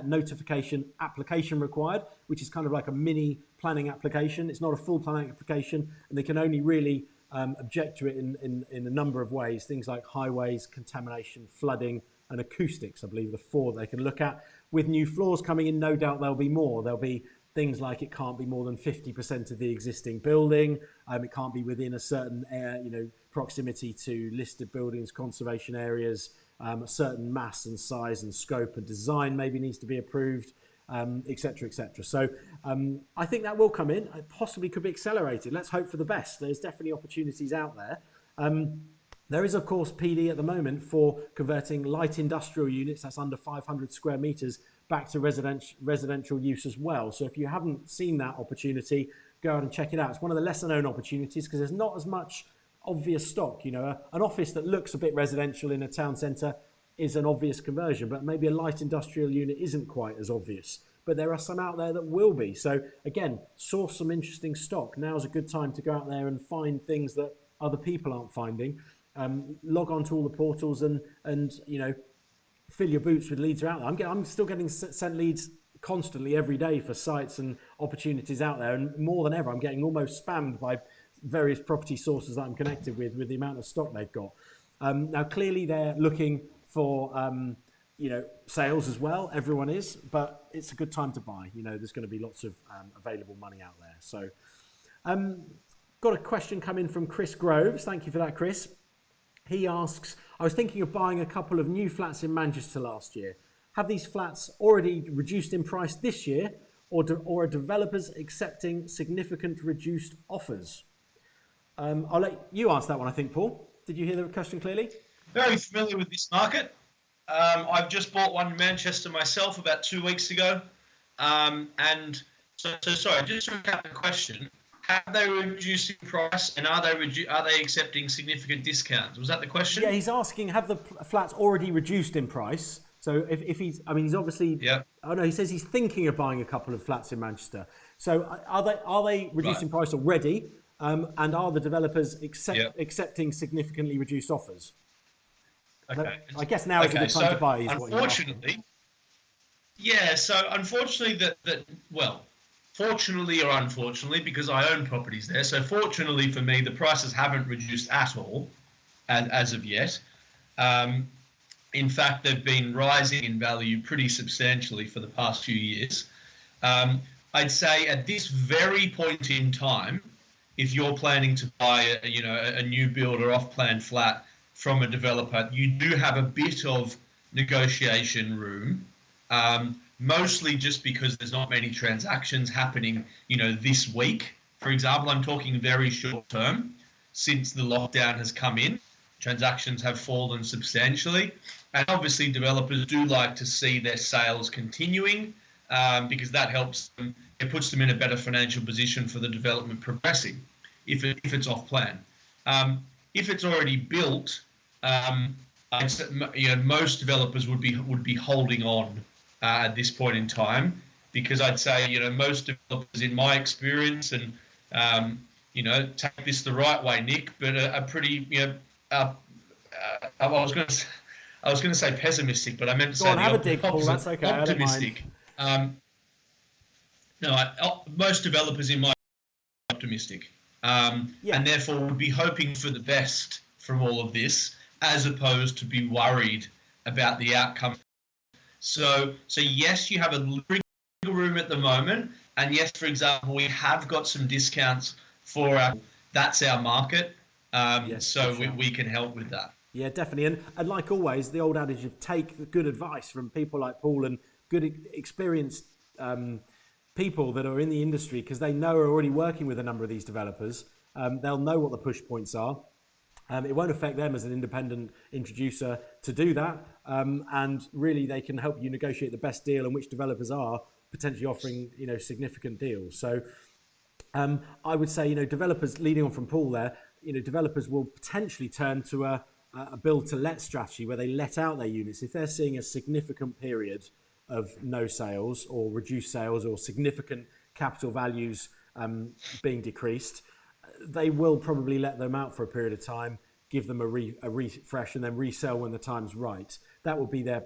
notification application required, which is kind of like a mini planning application. It's not a full planning application, and they can only really object to it in a number of ways. Things like highways, contamination, flooding, and acoustics, I believe, the 4 they can look at. With new floors coming in, no doubt there'll be more. There'll be things like it can't be more than 50% of the existing building. It can't be within a certain proximity to listed buildings, conservation areas. A certain mass and size and scope and design maybe needs to be approved, et cetera, et cetera. So I think that will come in. It possibly could be accelerated. Let's hope for the best. There's definitely opportunities out there. There is, of course, PD at the moment for converting light industrial units, that's under 500 square metres, back to residential use as well. So if you haven't seen that opportunity, go out and check it out. It's one of the lesser known opportunities because there's not as much obvious stock. An office that looks a bit residential in a town centre is an obvious conversion, but maybe a light industrial unit isn't quite as obvious. But there are some out there that will be. So again, source some interesting stock. Now's a good time to go out there and find things that other people aren't finding. Log on to all the portals and fill your boots with leads out there. I'm still getting sent leads constantly every day for sites and opportunities out there, and more than ever, I'm getting almost spammed by various property sources that I'm connected with the amount of stock they've got. Now, clearly, they're looking for sales as well. Everyone is, but it's a good time to buy. There's going to be lots of available money out there. So, got a question come in from Chris Groves. Thank you for that, Chris. He asks, I was thinking of buying a couple of new flats in Manchester last year. Have these flats already reduced in price this year, or are developers accepting significant reduced offers? I'll let you answer that one, I think, Paul. Did you hear the question clearly? Very familiar with this market. I've just bought one in Manchester myself about 2 weeks ago. And so sorry, just to recap the question, have they reduced in price, and are they accepting significant discounts? Was that the question? Yeah, he's asking, have the flats already reduced in price? So if he's obviously, yeah. Oh no, he says he's thinking of buying a couple of flats in Manchester. So are they reduced in price already? And are the developers accepting significantly reduced offers? Okay. I guess now is a good time to buy. Unfortunately, fortunately or unfortunately, because I own properties there. So fortunately for me, the prices haven't reduced at all, as of yet. In fact, they've been rising in value pretty substantially for the past few years. I'd say at this very point in time, if you're planning to buy a new build or off-plan flat from a developer, you do have a bit of negotiation room, mostly just because there's not many transactions happening, this week. For example, I'm talking very short term. Since the lockdown has come in, transactions have fallen substantially. And obviously developers do like to see their sales continuing because that helps them. It puts them in a better financial position for the development progressing if it's off plan. If it's already built, most developers would be holding on at this point in time, because I'd say most developers, in my experience, and take this the right way, Nick, but are pretty I was going to say pessimistic, but I meant to say have a dig, Paul. That's okay. Optimistic. Most developers in my optimistic. Yeah. and therefore would be hoping for the best from all of this, as opposed to be worried about the outcome. So yes, you have a little room at the moment, and yes, for example, we have got some discounts for that's our market, Yes, so good shout. we can help with that. Yeah, definitely. And like always, the old adage of take the good advice from people like Paul and good experienced people that are in the industry, because they know are already working with a number of these developers. They'll know what the push points are. It won't affect them as an independent introducer to do that. And really, they can help you negotiate the best deal, and which developers are potentially offering, significant deals. So I would say, developers, leading on from Paul there, developers will potentially turn to a build to let strategy where they let out their units. If they're seeing a significant period of no sales or reduced sales or significant capital values being decreased, they will probably let them out for a period of time, give them a refresh, and then resell when the time's right. That would be their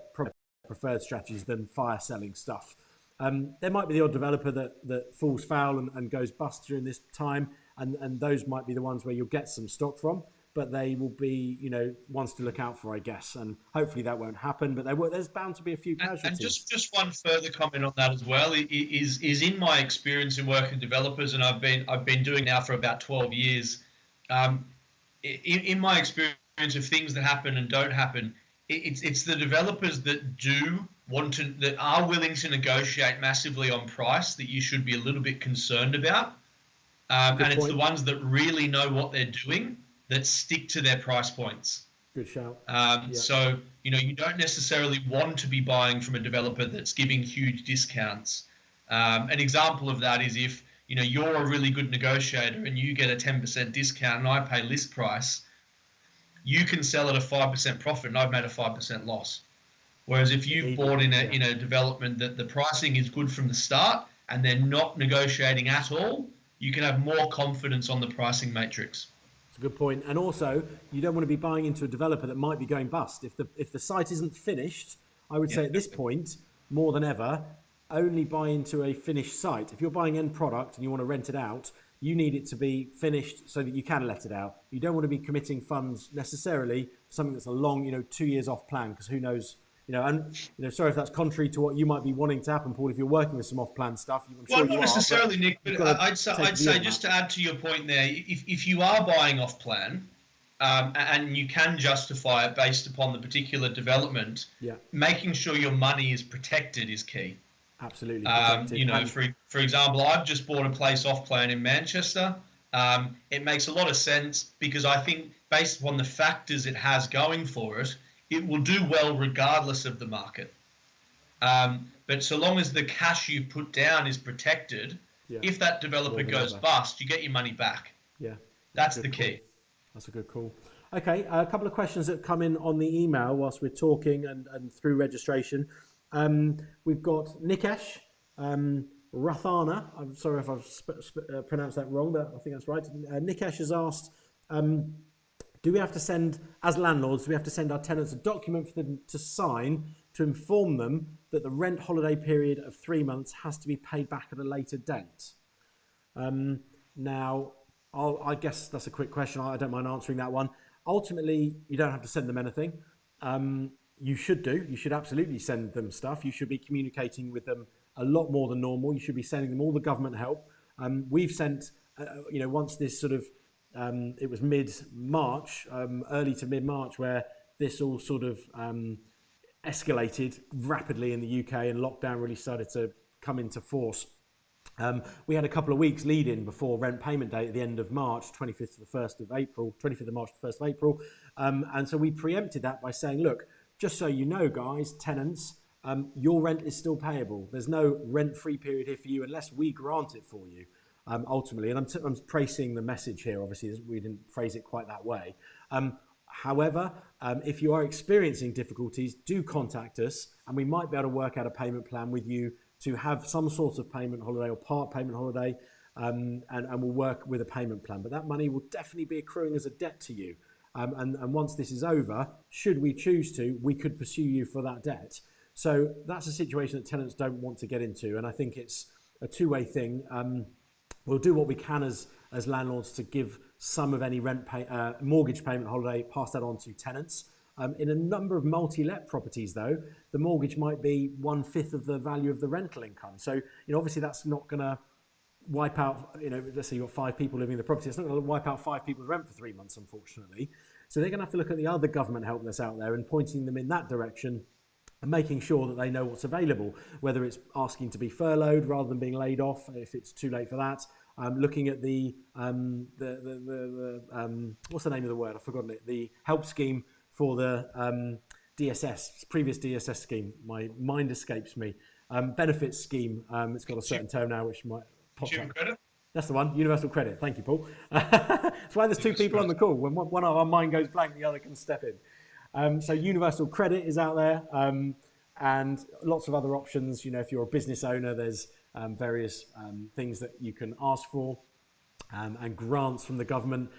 preferred strategies than fire selling stuff. There might be the odd developer that falls foul and goes bust during this time, and those might be the ones where you'll get some stock from, but they will be, ones to look out for, I guess, and hopefully that won't happen, but there's bound to be a few casualties. And just one further comment on that as well is in my experience in working with developers, and I've been doing now for about 12 years. In my experience of things that happen and don't happen, it's the developers that are willing to negotiate massively on price that you should be a little bit concerned about. And it's the ones that really know what they're doing that stick to their price points. Good shout. So, you don't necessarily want to be buying from a developer that's giving huge discounts. An example of that is if, you're a really good negotiator and you get a 10% discount and I pay list price, you can sell at a 5% profit and I've made a 5% loss. Whereas if you've bought in a development that the pricing is good from the start and they're not negotiating at all, you can have more confidence on the pricing matrix. It's a good point. And also, you don't want to be buying into a developer that might be going bust. If the site isn't finished, I would say at this point, more than ever, only buy into a finished site. If you're buying end product and you want to rent it out, you need it to be finished so that you can let it out. You don't want to be committing funds necessarily for something that's a long, 2 years off plan, because who knows, sorry if that's contrary to what you might be wanting to happen, Paul, if you're working with some off-plan stuff. Not necessarily, Nick, but I'd say just to add to your point there, if you are buying off-plan and you can justify it based upon the particular development, making sure your money is protected is key. Absolutely. For example, I've just bought a place off-plan in Manchester. It makes a lot of sense because I think based upon the factors it has going for it, it will do well regardless of the market. But so long as the cash you put down is protected, if that developer goes bust, you get your money back. Yeah. That's the key. That's a good call. Okay, a couple of questions that come in on the email whilst we're talking and through registration. We've got Nikesh Rathana. I'm sorry if I've pronounced that wrong, but I think that's right. Nikesh has asked, do we have to send, as landlords, do we have to send our tenants a document for them to sign to inform them that the rent holiday period of 3 months has to be paid back at a later date? Now, I guess that's a quick question. I don't mind answering that one. Ultimately, you don't have to send them anything. You should do. You should absolutely send them stuff. You should be communicating with them a lot more than normal. You should be sending them all the government help. We've sent, once this sort of, it was mid-March, early to mid-March, where this all sort of escalated rapidly in the UK and lockdown really started to come into force. We had a couple of weeks lead in before rent payment date at the end of March, 25th to the 1st of April, 25th of March to the 1st of April. And so we preempted that by saying, look, just so you know, guys, tenants, your rent is still payable. There's no rent-free period here for you unless we grant it for you, ultimately. And I'm tracing the message here. Obviously, we didn't phrase it quite that way. However, if you are experiencing difficulties, do contact us and we might be able to work out a payment plan with you to have some sort of payment holiday or part payment holiday, and we'll work with a payment plan. But that money will definitely be accruing as a debt to you. And once this is over, should we choose to, we could pursue you for that debt. So that's a situation that tenants don't want to get into. And I think it's a two-way thing. we'll do what we can as landlords to give some of any mortgage payment holiday, pass that on to tenants. In a number of multi-let properties, though, the mortgage might be 1/5 of the value of the rental income. So, obviously that's not going to wipe out, let's say you've got 5 people living in the property, it's not going to wipe out 5 people's rent for 3 months, unfortunately. So they're going to have to look at the other government help that's out there and pointing them in that direction and making sure that they know what's available, whether it's asking to be furloughed rather than being laid off if it's too late for that. Looking at the what's the name of the word? I've forgotten it. The help scheme for the DSS, previous DSS scheme. My mind escapes me. Benefits scheme. It's got a certain term now which might pop up. Credit? That's the one, universal credit. Thank you, Paul. That's why there's 2 people on the call. When one of our mind goes blank, the other can step in. So universal credit is out there, and lots of other options. If you're a business owner, there's various things that you can ask for, and grants from the government.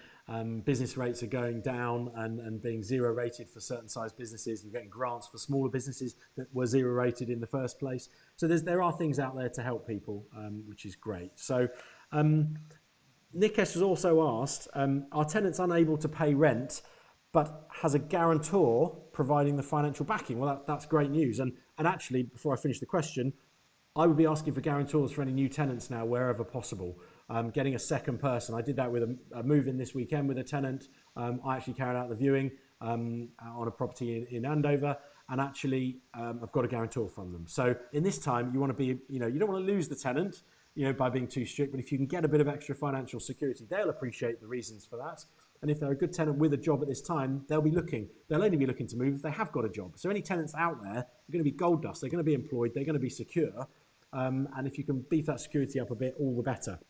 Business rates are going down and being 0 rated for certain size businesses. You're getting grants for smaller businesses that were 0 rated in the first place. So there are things out there to help people, which is great. So Nikesh has also asked, are tenants unable to pay rent but has a guarantor providing the financial backing? Well, that's great news. And actually, before I finish the question, I would be asking for guarantors for any new tenants now, wherever possible. Getting a second person. I did that with a move-in this weekend with a tenant. I actually carried out the viewing on a property in Andover, and actually I've got a guarantor from them. So in this time, you want to be, you don't want to lose the tenant, by being too strict, but if you can get a bit of extra financial security, they'll appreciate the reasons for that. And if they're a good tenant with a job at this time, they'll only be looking to move if they have got a job. So any tenants out there are going to be gold dust. They're going to be employed. They're going to be secure. And if you can beef that security up a bit, all the better.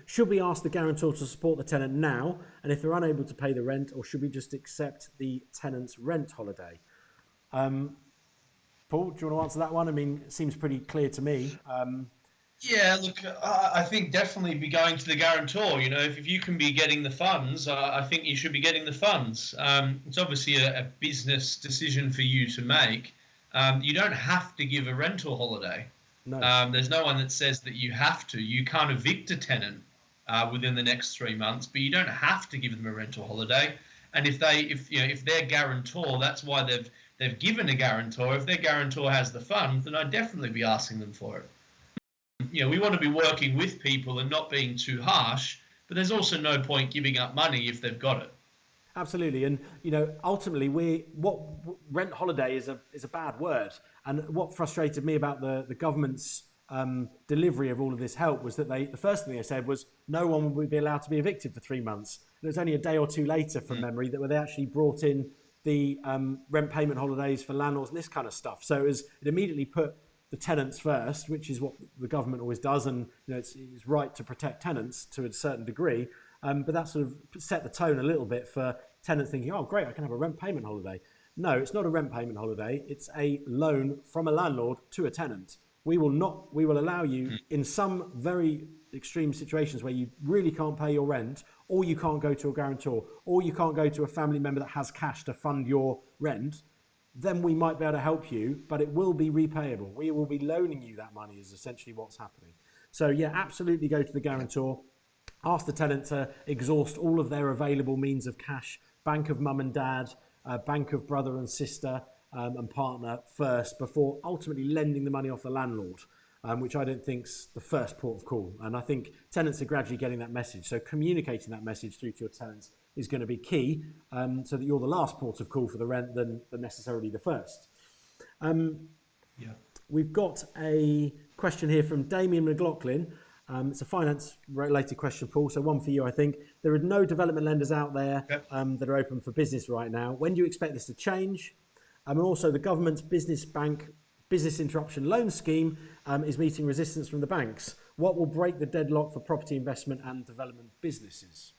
Should we ask the guarantor to support the tenant now? And if they're unable to pay the rent, or should we just accept the tenant's rent holiday? Paul, do you want to answer that one? I mean, it seems pretty clear to me. Yeah, look, I think definitely be going to the guarantor. If you can be getting the funds, I think you should be getting the funds. It's obviously a business decision for you to make. You don't have to give a rental holiday. No. There's no one that says that you have to. You can't evict a tenant within the next 3 months, but you don't have to give them a rental holiday. And if their guarantor, that's why they've given a guarantor. If their guarantor has the funds, then I'd definitely be asking them for it. We want to be working with people and not being too harsh, but there's also no point giving up money if they've got it. Absolutely, and ultimately, rent holiday is a bad word. And what frustrated me about the government's delivery of all of this help was that the first thing they said was no one would be allowed to be evicted for 3 months. And it was only a day or two later, from memory, that they actually brought in the rent payment holidays for landlords and this kind of stuff. So it immediately put the tenants first, which is what the government always does, and it's right to protect tenants to a certain degree. But that sort of set the tone a little bit for tenants thinking, oh, great, I can have a rent payment holiday. No, it's not a rent payment holiday. It's a loan from a landlord to a tenant. We will allow you in some very extreme situations where you really can't pay your rent, or you can't go to a guarantor, or you can't go to a family member that has cash to fund your rent. Then we might be able to help you, but it will be repayable. We will be loaning you that money is essentially what's happening. So yeah, absolutely go to the guarantor. Ask the tenant to exhaust all of their available means of cash, bank of mum and dad, bank of brother and sister and partner first, before ultimately lending the money off the landlord, which I don't think's the first port of call. And I think tenants are gradually getting that message. So communicating that message through to your tenants is going to be key, so that you're the last port of call for the rent than necessarily the first. We've got a question here from Damien McLaughlin. It's a finance-related question, Paul, so one for you, I think. There are no development lenders out there that are open for business right now. When do you expect this to change? And also, the government's business interruption loan scheme is meeting resistance from the banks. What will break the deadlock for property investment and development businesses?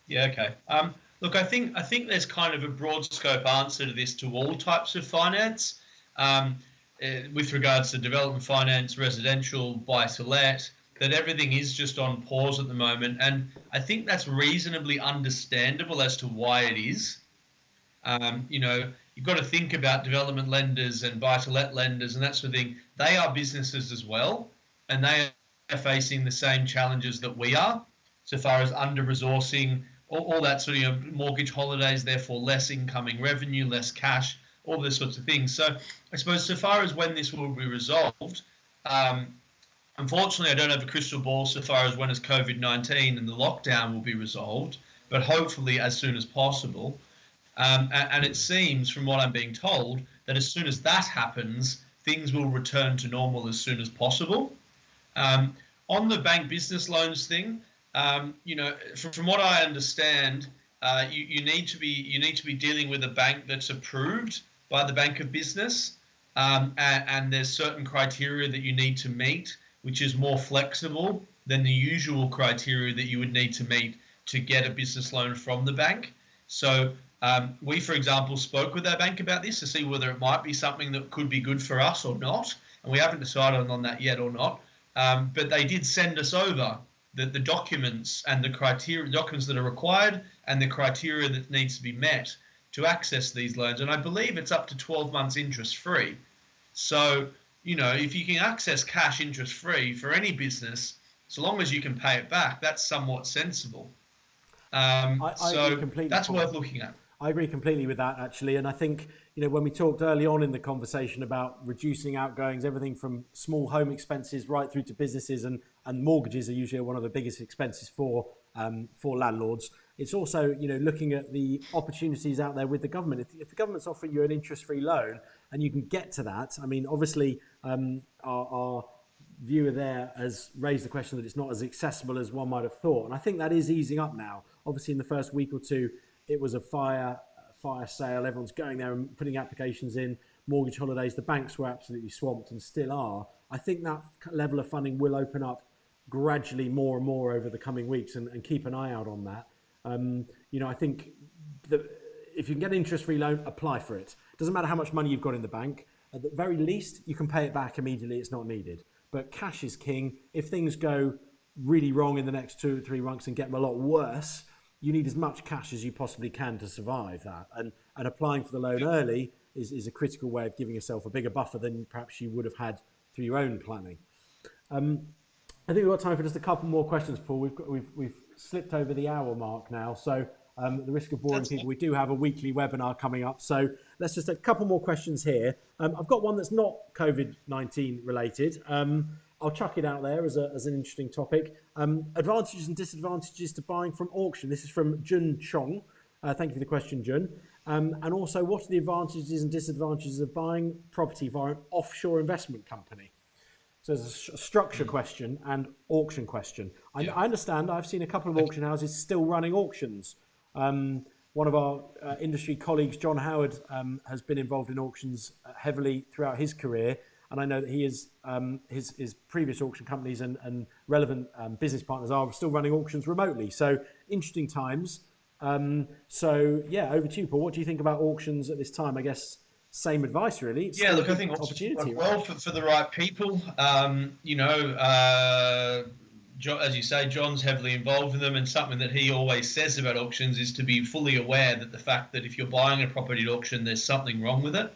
Yeah, okay. Look, I think there's kind of a broad scope answer to this, to all types of finance. With regards to development finance, residential, buy-to-let, that everything is just on pause at the moment. And I think that's reasonably understandable as to why it is. You've got to think about development lenders and buy-to-let lenders and that sort of thing. They are businesses as well, and they facing the same challenges that we are, so far as under-resourcing, all that sort of, mortgage holidays, therefore less incoming revenue, less cash, all those sorts of things. So I suppose so far as when this will be resolved, unfortunately, I don't have a crystal ball so far as when as COVID-19 and the lockdown will be resolved, but hopefully as soon as possible. And it seems, from what I'm being told, that as soon as that happens, things will return to normal as soon as possible. On the bank business loans thing, from what I understand, you need to be dealing with a bank that's approved by the Bank of Business, and there's certain criteria that you need to meet, which is more flexible than the usual criteria that you would need to meet to get a business loan from the bank. So we, for example, spoke with our bank about this to see whether it might be something that could be good for us or not, and we haven't decided on that yet or not. But they did send us over the documents and the criteria, documents that are required and the criteria that needs to be met to access these loans. And I believe it's up to 12 months interest free. So, if you can access cash interest free for any business, so long as you can pay it back, that's somewhat sensible. I agree completely. That's worth looking at. I agree completely with that, actually. And I think, when we talked early on in the conversation about reducing outgoings, everything from small home expenses right through to businesses, and mortgages are usually one of the biggest expenses for landlords. It's also, looking at the opportunities out there with the government. If the government's offering you an interest-free loan and you can get to that, I mean, obviously, our viewer there has raised the question that it's not as accessible as one might have thought. And I think that is easing up now. Obviously, in the first week or two, it was a fire sale. Everyone's going there and putting applications in. Mortgage holidays, the banks were absolutely swamped and still are. I think that level of funding will open up gradually more and more over the coming weeks, and keep an eye out on that. I think that if you can get an interest-free loan, apply for it. Doesn't matter how much money you've got in the bank. At the very least, you can pay it back immediately. It's not needed. But cash is king. If things go really wrong in the next 2 or 3 months and get a lot worse, you need as much cash as you possibly can to survive that. And applying for the loan early is a critical way of giving yourself a bigger buffer than perhaps you would have had through your own planning. I think we've got time for just a couple more questions, Paul. We've slipped over the hour mark now, so at the risk of boring people, we do have a weekly webinar coming up. So let's just a couple more questions here. I've got one that's not COVID-19 related. I'll chuck it out there as an interesting topic. Advantages and disadvantages to buying from auction. This is from Jun Chong. Thank you for the question, Jun. And also, what are the advantages and disadvantages of buying property via an offshore investment company? So there's a structure question and auction question. I understand, I've seen a couple of auction houses still running auctions. One of our industry colleagues, John Howard, has been involved in auctions heavily throughout his career. And I know that he is, his previous auction companies and relevant business partners are still running auctions remotely. So interesting times. Over to you, Paul. What do you think about auctions at this time? I guess same advice, really. It's I think opportunity, well, for the right people. As you say, John's heavily involved in them, and something that he always says about auctions is to be fully aware that the fact that if you're buying a property at auction, there's something wrong with it.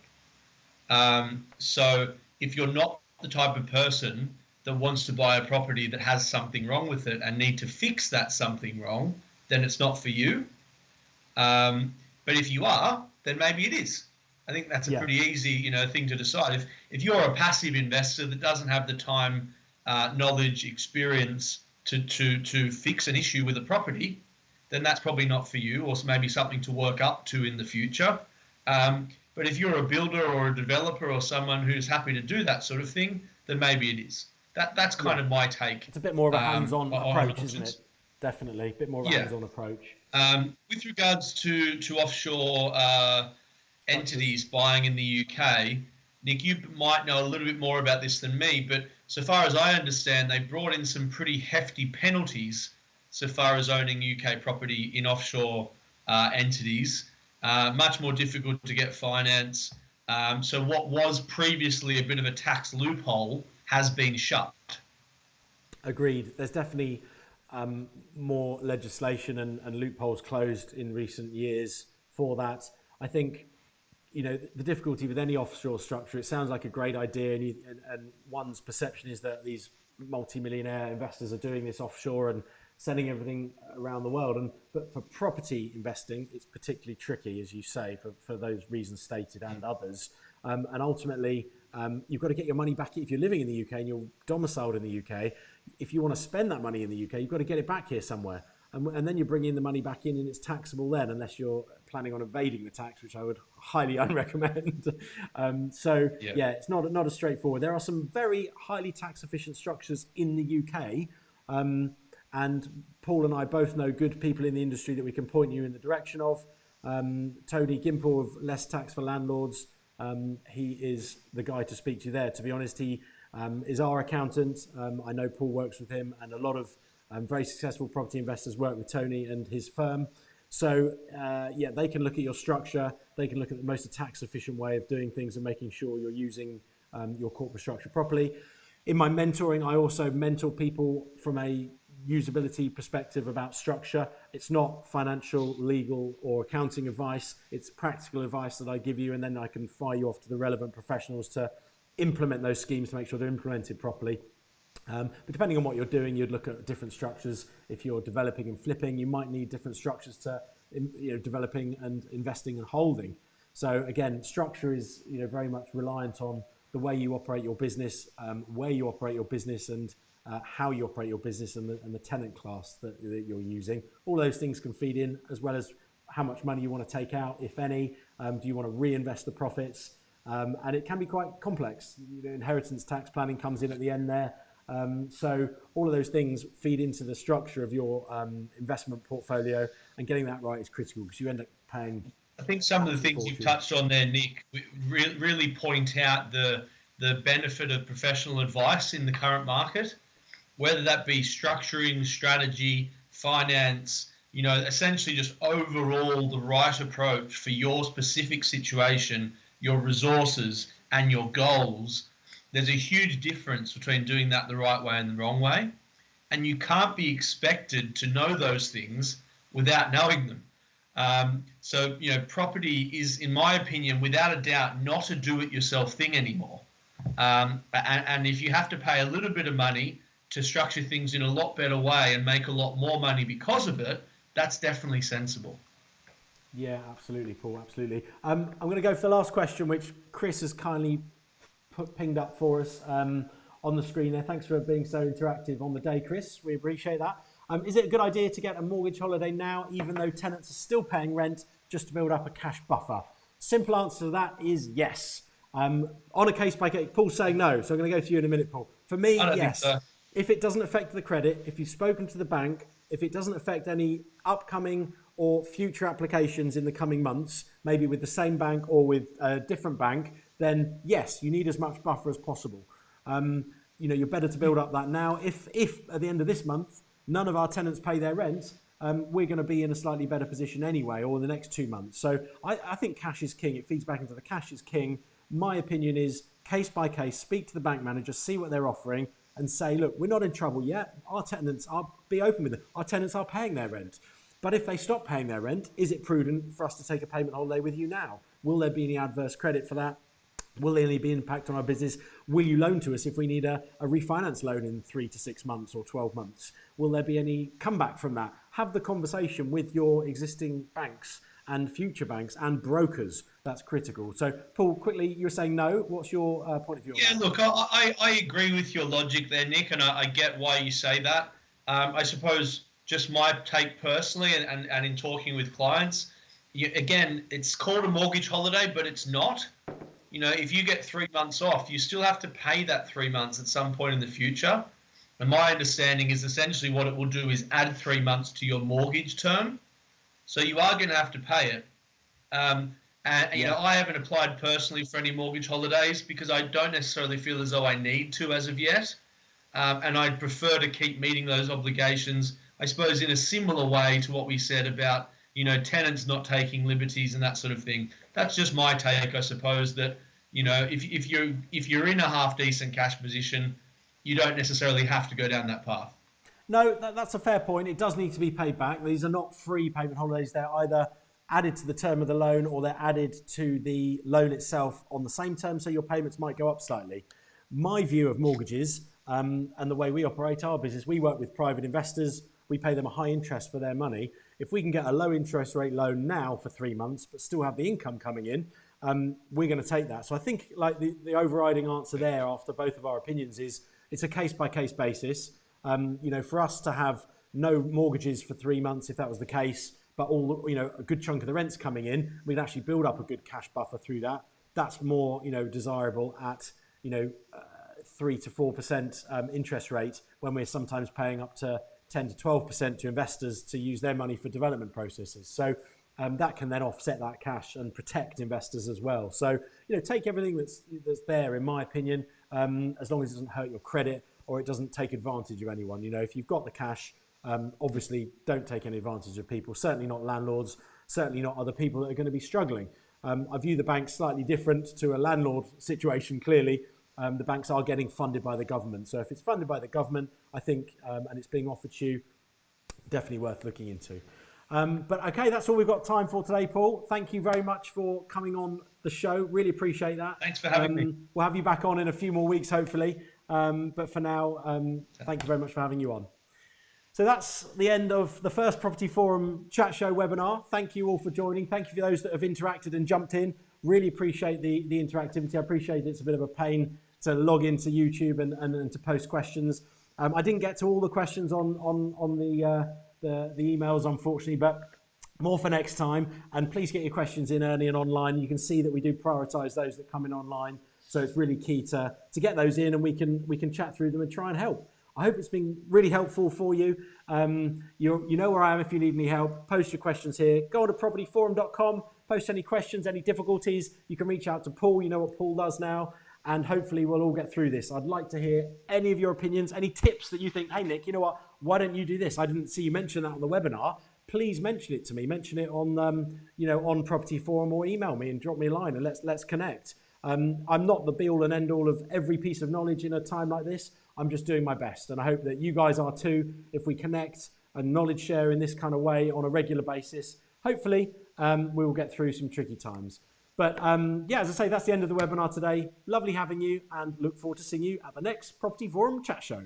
So if you're not the type of person that wants to buy a property that has something wrong with it and need to fix that something wrong, then it's not for you. But if you are, then maybe it is. I think that's a pretty easy, thing to decide. If you're a passive investor that doesn't have the time, knowledge, experience to fix an issue with a property, then that's probably not for you, or maybe something to work up to in the future. But if you're a builder or a developer or someone who's happy to do that sort of thing, then maybe it is. That's kind of my take. It's a bit more of a hands-on approach, isn't it? Definitely, a bit more of a hands-on approach. With regards to offshore entities buying in the UK, Nick, you might know a little bit more about this than me, but so far as I understand, they brought in some pretty hefty penalties so far as owning UK property in offshore entities. Much more difficult to get finance. So what was previously a bit of a tax loophole has been shut. Agreed. There's definitely more legislation and loopholes closed in recent years for that. I think, the difficulty with any offshore structure, it sounds like a great idea, and one's perception is that these multi-millionaire investors are doing this offshore and sending everything around the world. But for property investing, it's particularly tricky, as you say, for those reasons stated and others. And ultimately, you've got to get your money back. If you're living in the UK and you're domiciled in the UK, if you want to spend that money in the UK, you've got to get it back here somewhere. And then you bring in the money back in and it's taxable then, unless you're planning on evading the tax, which I would highly unrecommend. It's not as straightforward. There are some very highly tax efficient structures in the UK. And Paul and I both know good people in the industry that we can point you in the direction of. Tony Gimple of Less Tax for Landlords, he is the guy to speak to there. To be honest, he is our accountant. I know Paul works with him, and a lot of very successful property investors work with Tony and his firm. So they can look at your structure. They can look at the most tax efficient way of doing things and making sure you're using your corporate structure properly. In my mentoring, I also mentor people from a usability perspective about structure. It's not financial, legal, or accounting advice. It's practical advice that I give you, and then I can fire you off to the relevant professionals to implement those schemes to make sure they're implemented properly. But depending on what you're doing, you'd look at different structures. If you're developing and flipping, you might need different structures to developing and investing and holding. So again, structure is very much reliant on the way you operate your business, where you operate your business, and how you operate your business, and the tenant class that you're using. All those things can feed in, as well as how much money you want to take out, if any. Do you want to reinvest the profits? And it can be quite complex. Inheritance tax planning comes in at the end there. So all of those things feed into the structure of your investment portfolio, and getting that right is critical, because you end up paying. I think some of the things you've touched on there, Nick, really point out the benefit of professional advice in the current market, whether that be structuring, strategy, finance, essentially just overall the right approach for your specific situation, your resources, and your goals. There's a huge difference between doing that the right way and the wrong way. And you can't be expected to know those things without knowing them. Property is, in my opinion, without a doubt, not a do-it-yourself thing anymore. And if you have to pay a little bit of money to structure things in a lot better way and make a lot more money because of it, that's definitely sensible. Yeah, absolutely, Paul, absolutely. I'm going to go for the last question, which Chris has kindly pinged up for us on the screen there. Thanks for being so interactive on the day, Chris. We appreciate that. Is it a good idea to get a mortgage holiday now, even though tenants are still paying rent, just to build up a cash buffer? Simple answer to that is yes. On a case by case, Paul's saying no, so I'm going to go to you in a minute, Paul. For me, yes. So. If it doesn't affect the credit, if you've spoken to the bank, if it doesn't affect any upcoming or future applications in the coming months, maybe with the same bank or with a different bank, then yes, you need as much buffer as possible. You're better to build up that now. If at the end of this month, none of our tenants pay their rent, we're going to be in a slightly better position anyway, or in the next 2 months. So I think cash is king. It feeds back into the cash is king. My opinion is case by case, speak to the bank manager, see what they're offering, and say, look, we're not in trouble yet. Our tenants, I'll be open with them, our tenants are paying their rent. But if they stop paying their rent, is it prudent for us to take a payment holiday with you now? Will there be any adverse credit for that? Will there be impact on our business? Will you loan to us if we need a refinance loan in 3 to 6 months or 12 months? Will there be any comeback from that? Have the conversation with your existing banks and future banks and brokers. That's critical. So, Paul, quickly, you're saying no. What's your point of view on that? Yeah, look, I agree with your logic there, Nick, and I get why you say that. I suppose just my take personally, and in talking with clients, again, it's called a mortgage holiday, but it's not. If you get 3 months off, you still have to pay that 3 months at some point in the future. And my understanding is essentially what it will do is add 3 months to your mortgage term. So you are going to have to pay it. I haven't applied personally for any mortgage holidays because I don't necessarily feel as though I need to as of yet. And I'd prefer to keep meeting those obligations, I suppose, in a similar way to what we said about, tenants not taking liberties and that sort of thing. That's just my take, I suppose, that, if you're in a half decent cash position, you don't necessarily have to go down that path. No, that's a fair point. It does need to be paid back. These are not free payment holidays. They're either added to the term of the loan or they're added to the loan itself on the same term, so your payments might go up slightly. My view of mortgages, And the way we operate our business, we work with private investors. We pay them a high interest for their money. If we can get a low interest rate loan now for 3 months, but still have the income coming in, we're going to take that. So I think like the overriding answer there after both of our opinions is it's a case by case basis. For us to have no mortgages for 3 months, if that was the case, but all, a good chunk of the rent's coming in, we'd actually build up a good cash buffer through that. That's more, desirable at, 3 to 4% interest rate when we're sometimes paying up to 10 to 12% to investors to use their money for development processes. So that can then offset that cash and protect investors as well. So, take everything that's there, in my opinion, as long as it doesn't hurt your credit or it doesn't take advantage of anyone. If you've got the cash, obviously don't take any advantage of people, certainly not landlords, certainly not other people that are going to be struggling. I view the banks slightly different to a landlord situation, clearly. The banks are getting funded by the government. So if it's funded by the government, I think, and it's being offered to you, definitely worth looking into. But okay, that's all we've got time for today, Paul. Thank you very much for coming on the show. Really appreciate that. Thanks for having me. We'll have you back on in a few more weeks, hopefully. But for now, thank you very much for having you on. So that's the end of the first Property Forum chat show webinar. Thank you all for joining. Thank you for those that have interacted and jumped in. Really appreciate the interactivity. I appreciate it's a bit of a pain to log into YouTube and to post questions. I didn't get to all the questions on the emails, unfortunately, but more for next time. And please get your questions in early and online. You can see that we do prioritise those that come in online. So it's really key to get those in, and we can chat through them and try and help. I hope it's been really helpful for you. You know where I am if you need any help. Post your questions here. Go on to propertyforum.com. Post any questions, any difficulties. You can reach out to Paul. You know what Paul does now. And hopefully we'll all get through this. I'd like to hear any of your opinions, any tips that you think, hey, Nick, you know what? Why don't you do this? I didn't see you mention that on the webinar. Please mention it to me. Mention it on, on Property Forum, or email me and drop me a line and let's connect. I'm not the be-all and end-all of every piece of knowledge in a time like this. I'm just doing my best, and I hope that you guys are too. If we connect and knowledge share in this kind of way on a regular basis, hopefully we will get through some tricky times. But as I say, that's the end of the webinar today. Lovely having you, and look forward to seeing you at the next Property Forum chat show.